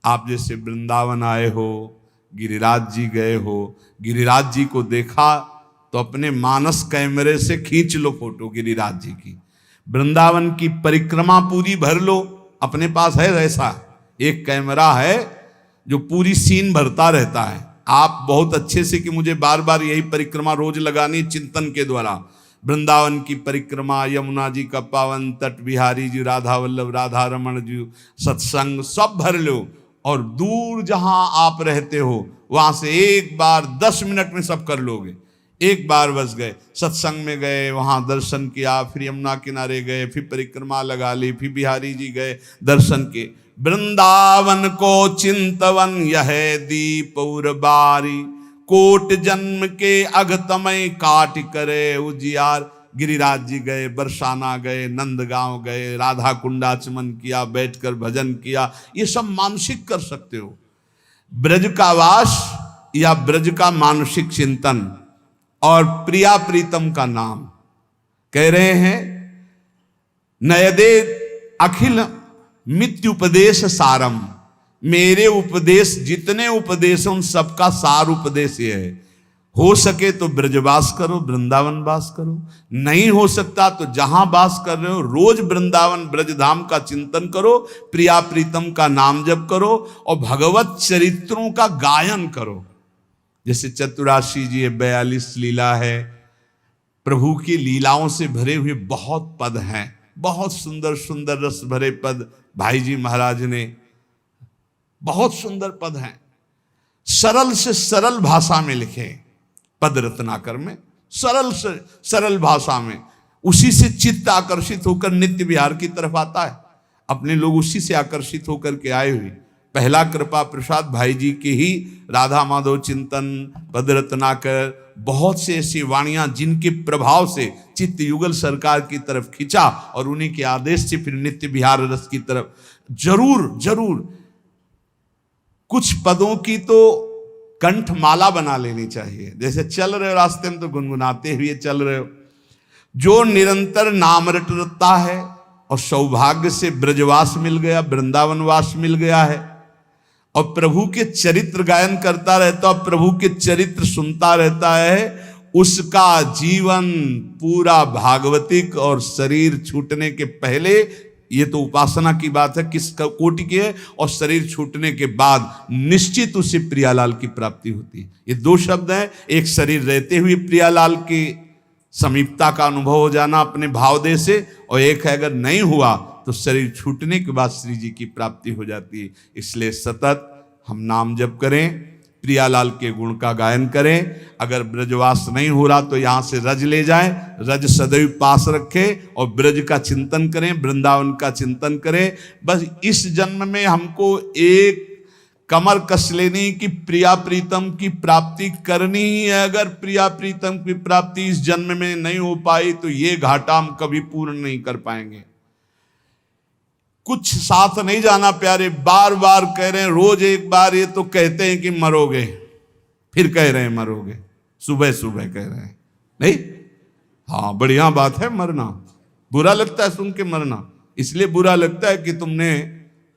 आप जैसे वृंदावन आए हो, गिरिराज जी गए हो, गिरिराज जी को देखा तो अपने मानस कैमरे से खींच लो फोटो गिरिराज जी की। वृंदावन की परिक्रमा पूरी भर लो, अपने पास है ऐसा एक कैमरा है जो पूरी सीन भरता रहता है। आप बहुत अच्छे से कि मुझे बार बार यही परिक्रमा रोज लगानी, चिंतन के द्वारा वृंदावन की परिक्रमा, यमुना जी का पावन तट, बिहारी जी, राधा वल्लभ, राधा रमण जी, सत्संग सब भर लो। और दूर जहां आप रहते हो वहां से एक बार 10 मिनट में सब कर लोगे। एक बार बस गए, सत्संग में गए, वहां दर्शन किया, फिर यमुना किनारे गए, फिर परिक्रमा लगा ली, फिर बिहारी जी गए दर्शन के। वृंदावन को चिंतवन यह दीप उर बारी, कोट जन्म के अघतमय काट करे उजियार। गिरिराज जी गए, बरसाना गए, नंदगांव गए, राधा कुंडाचमन किया, बैठकर भजन किया, ये सब मानसिक कर सकते हो। ब्रज का वास या ब्रज का मानसिक चिंतन और प्रिया प्रीतम का नाम। कह रहे हैं नयदे अखिल मित्युपदेश सारम, मेरे उपदेश जितने उपदेश उन सबका सार उपदेश ये है। हो सके तो ब्रजवास करो, वृंदावन वास करो, नहीं हो सकता तो जहां वास कर रहे हो रोज वृंदावन ब्रजधाम का चिंतन करो, प्रिया प्रीतम का नाम जप करो और भगवत चरित्रों का गायन करो। जैसे चतुराशी जी 42 लीला है, प्रभु की लीलाओं से भरे हुए बहुत पद हैं, बहुत सुंदर सुंदर रस भरे पद भाई जी महाराज ने, बहुत सुंदर पद हैं, सरल से सरल भाषा में लिखे पद रत्नाकर में, सरल से सरल भाषा में। उसी से चित्त आकर्षित होकर नित्य विहार की तरफ आता है। अपने लोग उसी से आकर्षित होकर के आए हुए। पहला कृपा प्रसाद भाई जी के ही राधा माधव चिंतन, पद रत्नाकर, बहुत से ऐसी वाणियां जिनके प्रभाव से चित्त युगल सरकार की तरफ खिंचा और उन्हीं के आदेश से फिर नित्य विहार रस की तरफ। जरूर जरूर कुछ पदों की तो कंठमाला बना लेनी चाहिए। जैसे चल रहे हो रास्ते में तो गुनगुनाते हुए चल रहे हो। जो निरंतर नाम रटता है और सौभाग्य से ब्रजवास मिल गया, वृंदावनवास मिल गया है और प्रभु के चरित्र गायन करता रहता और प्रभु के चरित्र सुनता रहता है, उसका जीवन पूरा भागवतिक और शरीर छूटने के पहले, ये तो उपासना की बात है किस कोटि की है, और शरीर छूटने के बाद निश्चित उसे प्रियालाल की प्राप्ति होती है। ये दो शब्द हैं, एक शरीर रहते हुए प्रियालाल की समीपता का अनुभव हो जाना अपने भावदेह से, और एक है अगर नहीं हुआ तो शरीर छूटने के बाद श्री जी की प्राप्ति हो जाती है। इसलिए सतत हम नाम जप करें, प्रियालाल के गुण का गायन करें। अगर ब्रजवास नहीं हो रहा तो यहाँ से रज ले जाएं, रज सदैव पास रखें और ब्रज का चिंतन करें, वृंदावन का चिंतन करें। बस इस जन्म में हमको एक कमर कस लेनी कि प्रिया प्रीतम की प्राप्ति करनी ही है। अगर प्रिया प्रीतम की प्राप्ति इस जन्म में नहीं हो पाई तो ये घाटा हम कभी पूर्ण नहीं कर पाएंगे। कुछ साथ नहीं जाना प्यारे, बार बार कह रहे हैं, रोज एक बार ये तो कहते हैं कि मरोगे, फिर कह रहे हैं मरोगे, सुबह सुबह कह रहे हैं नहीं। हाँ बढ़िया बात है मरना, बुरा लगता है सुन के मरना, इसलिए बुरा लगता है कि तुमने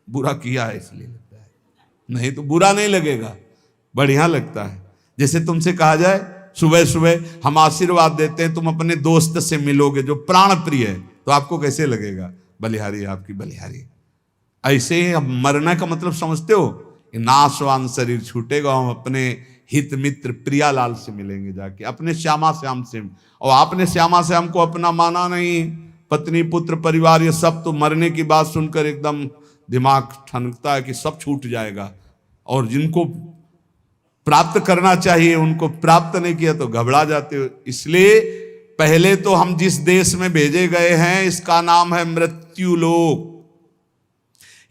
बुरा किया है इसलिए लगता है, नहीं तो बुरा नहीं लगेगा, बढ़िया लगता है। जैसे तुमसे कहा जाए सुबह सुबह हम आशीर्वाद देते हैं, तुम अपने दोस्त से मिलोगे जो प्राण प्रिय है, तो आपको कैसे लगेगा, बलिहारी आपकी बलिहारी। ऐसे ही हम मरने का मतलब समझते हो, नाशवान शरीर छूटेगा, हम अपने हित मित्र प्रियालाल से मिलेंगे जाके, अपने श्यामा श्याम से। और आपने श्यामा श्याम को अपना माना नहीं, पत्नी पुत्र परिवार ये सब, तो मरने की बात सुनकर एकदम दिमाग ठनकता है कि सब छूट जाएगा, और जिनको प्राप्त करना चाहिए उनको प्राप्त नहीं किया तो घबरा जाते हो। इसलिए पहले तो हम जिस देश में भेजे गए हैं इसका नाम है मृत्यु लोक।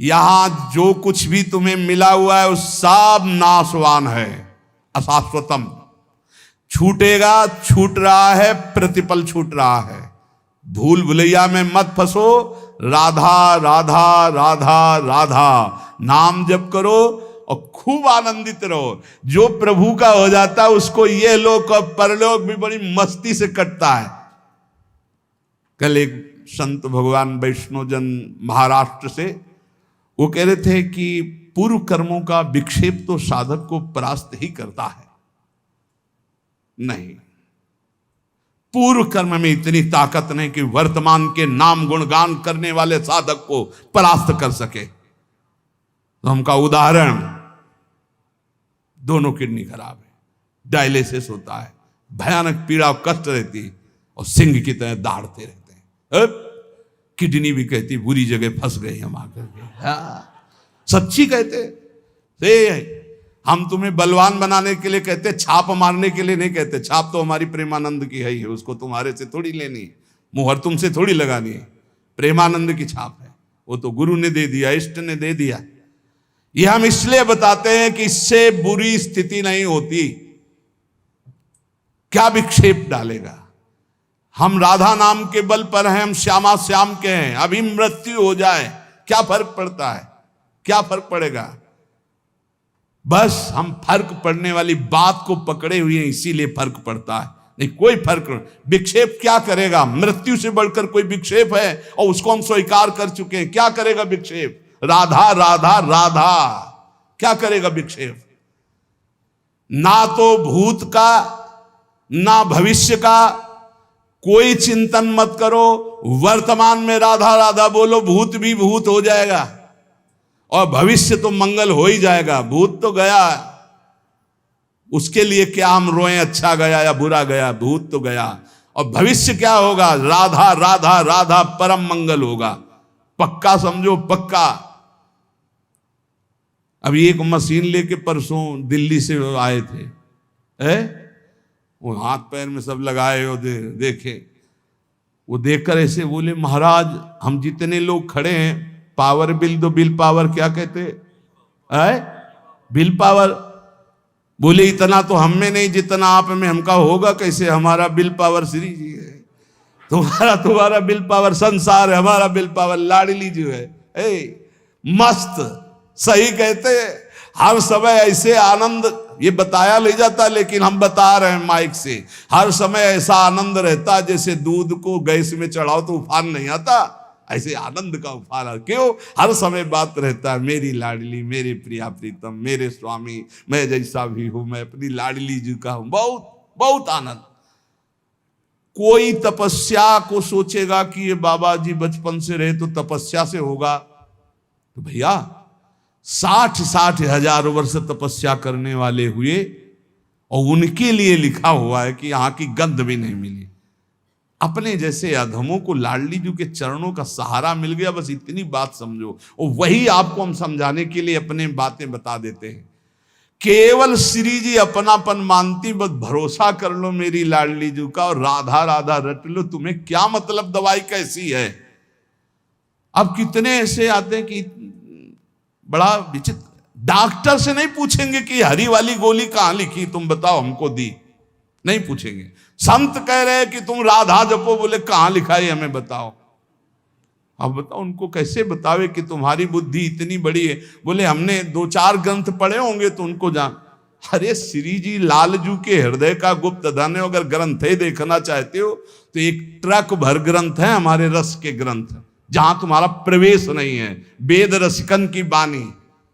यहां जो कुछ भी तुम्हें मिला हुआ है वो सब नाशवान है, अशाश्वतम, छूटेगा, छूट रहा है, प्रतिपल छूट रहा है। भूल भुलैया में मत फंसो, राधा राधा राधा राधा नाम जप करो और खूब आनंदित रहो। जो प्रभु का हो जाता है उसको ये लोक और परलोक भी बड़ी मस्ती से कटता है। कल एक संत भगवान वैष्णोजन महाराष्ट्र से, वो कह रहे थे कि पूर्व कर्मों का विक्षेप तो साधक को परास्त ही करता है। नहीं, पूर्व कर्म में इतनी ताकत नहीं कि वर्तमान के नाम गुणगान करने वाले साधक को परास्त कर सके। तो हमका उदाहरण, दोनों किडनी खराब है, डायलिसिस होता है, भयानक पीड़ा और कष्ट रहती और सिंह की तरह दाढ़ते रहते हैं। किडनी भी कहती बुरी जगह फंस गए हम आकर के। सच्ची कहते से, हम तुम्हें बलवान बनाने के लिए कहते, छाप मारने के लिए नहीं कहते। छाप तो हमारी प्रेमानंद की है ही, उसको तुम्हारे से थोड़ी लेनी है, मुहर तुमसे थोड़ी लगानी है। प्रेमानंद की छाप है, वो तो गुरु ने दे दिया, इष्ट ने दे दिया। ये हम इसलिए बताते हैं कि इससे बुरी स्थिति नहीं होती। क्या विक्षेप डालेगा? हम राधा नाम के बल पर हैं, हम श्यामा श्याम के हैं, अभी मृत्यु हो जाए क्या फर्क पड़ता है? क्या फर्क पड़ेगा? बस हम फर्क पड़ने वाली बात को पकड़े हुए हैं, इसीलिए फर्क पड़ता है, नहीं कोई फर्क नहीं। विक्षेप क्या करेगा? मृत्यु से बढ़कर कोई विक्षेप है? और उसको हम स्वीकार कर चुके हैं। क्या करेगा विक्षेप? राधा राधा राधा, क्या करेगा विक्षेप? ना तो भूत का ना भविष्य का कोई चिंतन मत करो, वर्तमान में राधा राधा बोलो, भूत भी भूत हो जाएगा और भविष्य तो मंगल हो ही जाएगा। भूत तो गया, उसके लिए क्या हम रोएं अच्छा गया या बुरा गया? भूत तो गया। और भविष्य क्या होगा? राधा राधा राधा परम मंगल होगा, पक्का समझो, पक्का। अभी एक मशीन लेके परसों दिल्ली से आए थे, वो हाथ पैर में सब लगाए हो, देखे, वो देखकर ऐसे बोले, महाराज हम जितने लोग खड़े हैं, पावर बिल दो, बिल पावर क्या कहते हैं? Bill power. बोले इतना तो हम में नहीं जितना आप में, हमका होगा कैसे? हमारा बिल पावर श्री जी है, तुम्हारा बिल पावर संसार है, हमारा बिल पावर लाडली जी है। मस्त, सही कहते हैं। हर समय ऐसे आनंद, ये बताया ले जाता, लेकिन हम बता रहे हैं माइक से, हर समय ऐसा आनंद रहता जैसे दूध को गैस में चढ़ाओ तो उफान नहीं आता, ऐसे आनंद का उफान है। क्यों? हर समय बात रहता है, मेरी लाडली, मेरे प्रिया प्रीतम, मेरे स्वामी, मैं जैसा भी हूं, मैं अपनी लाडली जी का हूं। बहुत बहुत आनंद। कोई तपस्या को सोचेगा कि ये बाबा जी बचपन से रहे तो तपस्या से होगा, तो भैया 60 हजार वर्ष तपस्या करने वाले हुए और उनके लिए लिखा हुआ है कि यहां की गंध भी नहीं मिली। अपने जैसे अधमों को लाडली जी के चरणों का सहारा मिल गया, बस इतनी बात समझो। और वही आपको हम समझाने के लिए अपने बातें बता देते हैं। केवल श्री जी अपनापन मानती, बस भरोसा कर लो मेरी लाडली जी का और राधा राधा रट लो। तुम्हें क्या मतलब दवाई कैसी है? अब कितने ऐसे आते हैं कि बड़ा विचित्र, डॉक्टर से नहीं पूछेंगे कि हरी वाली गोली कहां लिखी, तुम बताओ हमको दी, नहीं पूछेंगे। संत कह रहे हैं कि तुम राधा जपो, बोले कहां लिखा है हमें बताओ। अब बताओ उनको कैसे बतावे कि तुम्हारी बुद्धि इतनी बड़ी है? बोले हमने 2-4 ग्रंथ पढ़े होंगे तो उनको जान। अरे श्री जी लालजू के हृदय का गुप्त धन है। अगर ग्रंथ ही देखना चाहते हो तो एक ट्रक भर ग्रंथ है हमारे रस के ग्रंथ, जहां तुम्हारा प्रवेश नहीं है। वेद रसिकन की बानी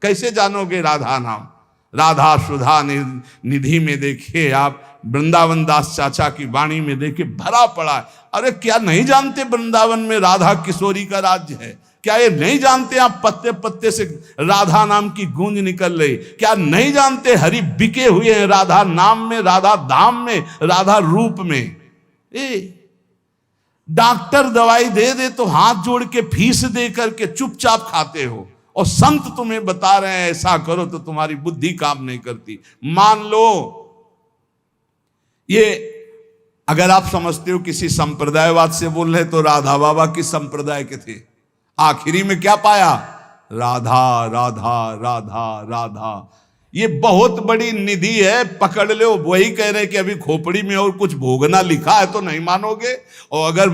कैसे जानोगे राधा नाम? राधा सुधा निधि में देखिए आप, वृंदावन दास चाचा की वाणी में देखिए, भरा पड़ा है। अरे क्या नहीं जानते वृंदावन में राधा किशोरी का राज्य है? क्या ये नहीं जानते आप पत्ते पत्ते से राधा नाम की गूंज निकल रही? क्या नहीं जानते हरि बिके हुए हैं राधा नाम में, राधा धाम में, राधा रूप में? डॉक्टर दवाई दे दे तो हाथ जोड़ के फीस दे करके चुपचाप खाते हो, और संत तुम्हें बता रहे हैं ऐसा करो तो तुम्हारी बुद्धि काम नहीं करती। मान लो ये, अगर आप समझते हो किसी संप्रदायवाद से बोल रहे तो राधा बाबा किस संप्रदाय के थे? आखिरी में क्या पाया? राधा राधा राधा राधा। ये बहुत बड़ी निधि है, पकड़ लो। वही कह रहे कि अभी खोपड़ी में और कुछ भोगना लिखा है तो नहीं मानोगे, और अगर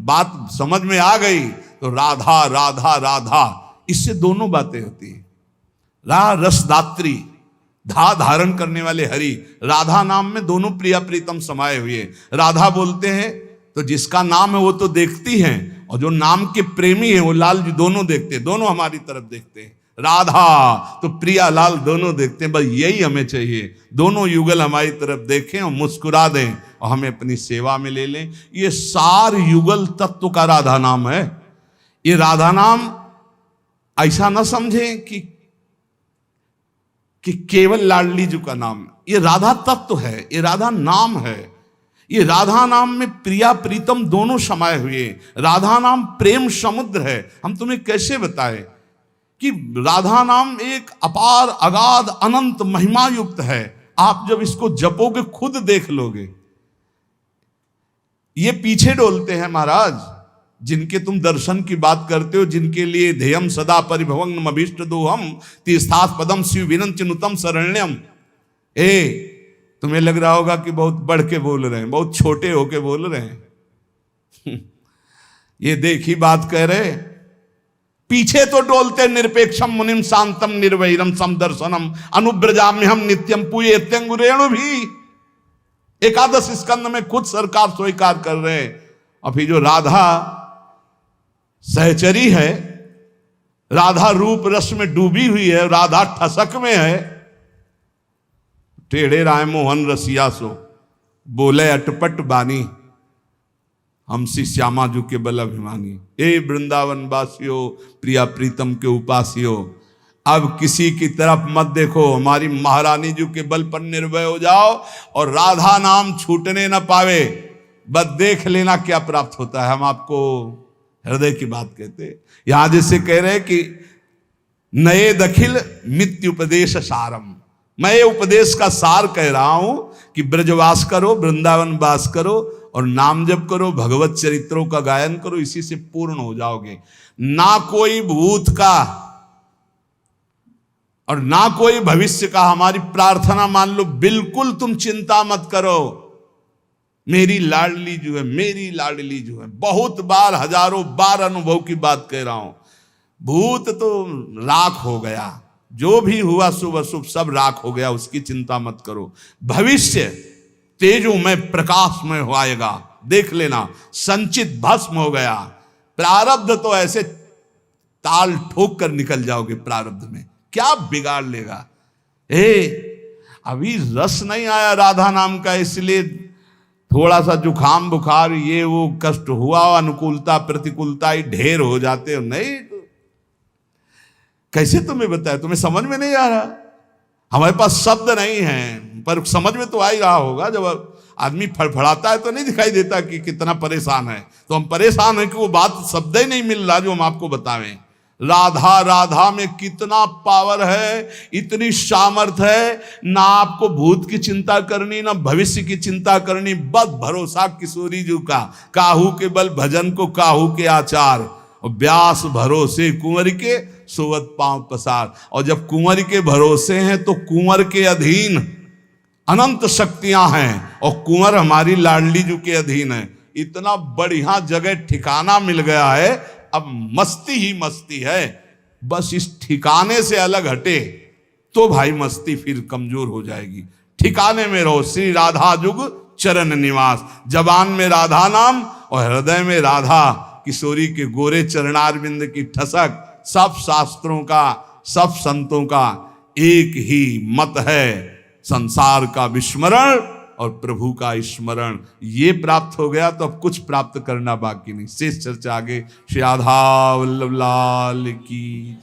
बात समझ में आ गई तो राधा राधा राधा, इससे दोनों बातें होती है। रसदात्री, धा धारण करने वाले हरि, राधा नाम में दोनों प्रिया प्रीतम समाये हुए। राधा बोलते हैं तो जिसका नाम है वो तो देखती हैं, और जो नाम के प्रेमी है वो लाल जी दोनों देखते हैं, दोनों हमारी तरफ देखते हैं। राधा तो प्रिया लाल दोनों देखते हैं। बस यही हमें चाहिए, दोनों युगल हमारी तरफ देखें और मुस्कुरा दें और हमें अपनी सेवा में ले लें। ये सार युगल तत्व का राधा नाम है। ये राधा नाम ऐसा ना समझें कि केवल लाडली जी का नाम, ये राधा तत्व है, ये राधा नाम है। ये राधा नाम में प्रिया प्रीतम दोनों समाये हुए। राधा नाम प्रेम समुद्र है। हम तुम्हें कैसे बताएं कि राधा नाम एक अपार अगाध अनंत महिमा युक्त है। आप जब इसको जपोगे खुद देख लोगे। ये पीछे डोलते हैं महाराज, जिनके तुम दर्शन की बात करते हो, जिनके लिए ध्येयम सदा परिभवम अभीष्ट दोहम तीर्थास्पदम शिव विनंच नुतम शरण्यम। तुम्हें लग रहा होगा कि बहुत बढ़ के बोल रहे हैं, बहुत छोटे होके बोल रहे हैं। ये देखी बात कह रहे, पीछे तो डोलते निरपेक्षम मुनिम शांतम निर्वैरम समदर्शनम अनुब्रजाम्यहम नित्यम पूयेत्यंगुरेणु भी एकादश स्कंद में खुद सरकार स्वीकार कर रहे हैं। अभी जो राधा सहचरी है, राधा रूप रस में डूबी हुई है, राधा ठसक में है, टेढ़े राय मोहन रसिया सो बोले अटपट बानी हमसी श्यामा जू के बल अभिमानी। ए वृंदावन वासियों, प्रिया प्रीतम के उपासियों, अब किसी की तरफ मत देखो, हमारी महारानी जी के बल पर निर्भय हो जाओ और राधा नाम छूटने न पावे। बस देख लेना क्या प्राप्त होता है। हम आपको हृदय की बात कहते हैं। यहां जैसे कह रहे कि नए दखिल मित्य उपदेश सारम, मैं ये उपदेश का सार कह रहा हूं कि ब्रजवास करो, वृंदावन वास करो और नाम जप करो, भगवत चरित्रों का गायन करो, इसी से पूर्ण हो जाओगे। ना कोई भूत का और ना कोई भविष्य का हमारी प्रार्थना मान लो, बिल्कुल तुम चिंता मत करो। मेरी लाडली जो है, मेरी लाडली जो है, बहुत बार हजारों बार अनुभव की बात कह रहा हूं, भूत तो राख हो गया, जो भी हुआ शुभ अशुभ सब राख हो गया, उसकी चिंता मत करो। भविष्य तेजोमय प्रकाशमय हो आएगा, देख लेना, संचित भस्म हो गया। प्रारब्ध तो ऐसे ताल ठोक कर निकल जाओगे, प्रारब्ध में क्या बिगाड़ लेगा। अभी रस नहीं आया राधा नाम का, इसलिए थोड़ा सा जुखाम बुखार ये वो कष्ट हुआ, अनुकूलता प्रतिकूलता ही ढेर हो जाते हो। नहीं, कैसे तुम्हें बताया, तुम्हें समझ में नहीं आ रहा। हमारे पास शब्द नहीं है, पर समझ में तो आ ही रहा होगा। जब आदमी फड़फड़ाता है तो नहीं दिखाई देता कि कितना परेशान है। तो हम परेशान हैं कि वो बात शब्द ही नहीं मिल रहा जो हम आपको बतावें। राधा राधा में कितना पावर है, इतनी सामर्थ्य है। ना आपको भूत की चिंता करनी, ना भविष्य की चिंता करनी, बस भरोसा किशोरी जी का। काहू के बल भजन को काहू के आचार, और व्यास भरोसे कुंवर के सोवत पांव पसार। और जब कुंवर के भरोसे हैं तो कुंवर के अधीन अनंत शक्तियां हैं, और कुंवर हमारी लाडली जी के अधीन है। इतना बढ़िया जगह ठिकाना मिल गया है, अब मस्ती ही मस्ती है। बस इस ठिकाने से अलग हटे तो भाई मस्ती फिर कमजोर हो जाएगी। ठिकाने में रहो, श्री राधा जुग चरण निवास। जबान में राधा नाम और हृदय में राधा किशोरी के गोरे चरणारविंद की ठसक। सब शास्त्रों का, सब संतों का एक ही मत है, संसार का विस्मरण और प्रभु का स्मरण। ये प्राप्त हो गया तो अब कुछ प्राप्त करना बाकी नहीं। शेष चर्चा आगे। श्री राधा वल्लभ लाल की।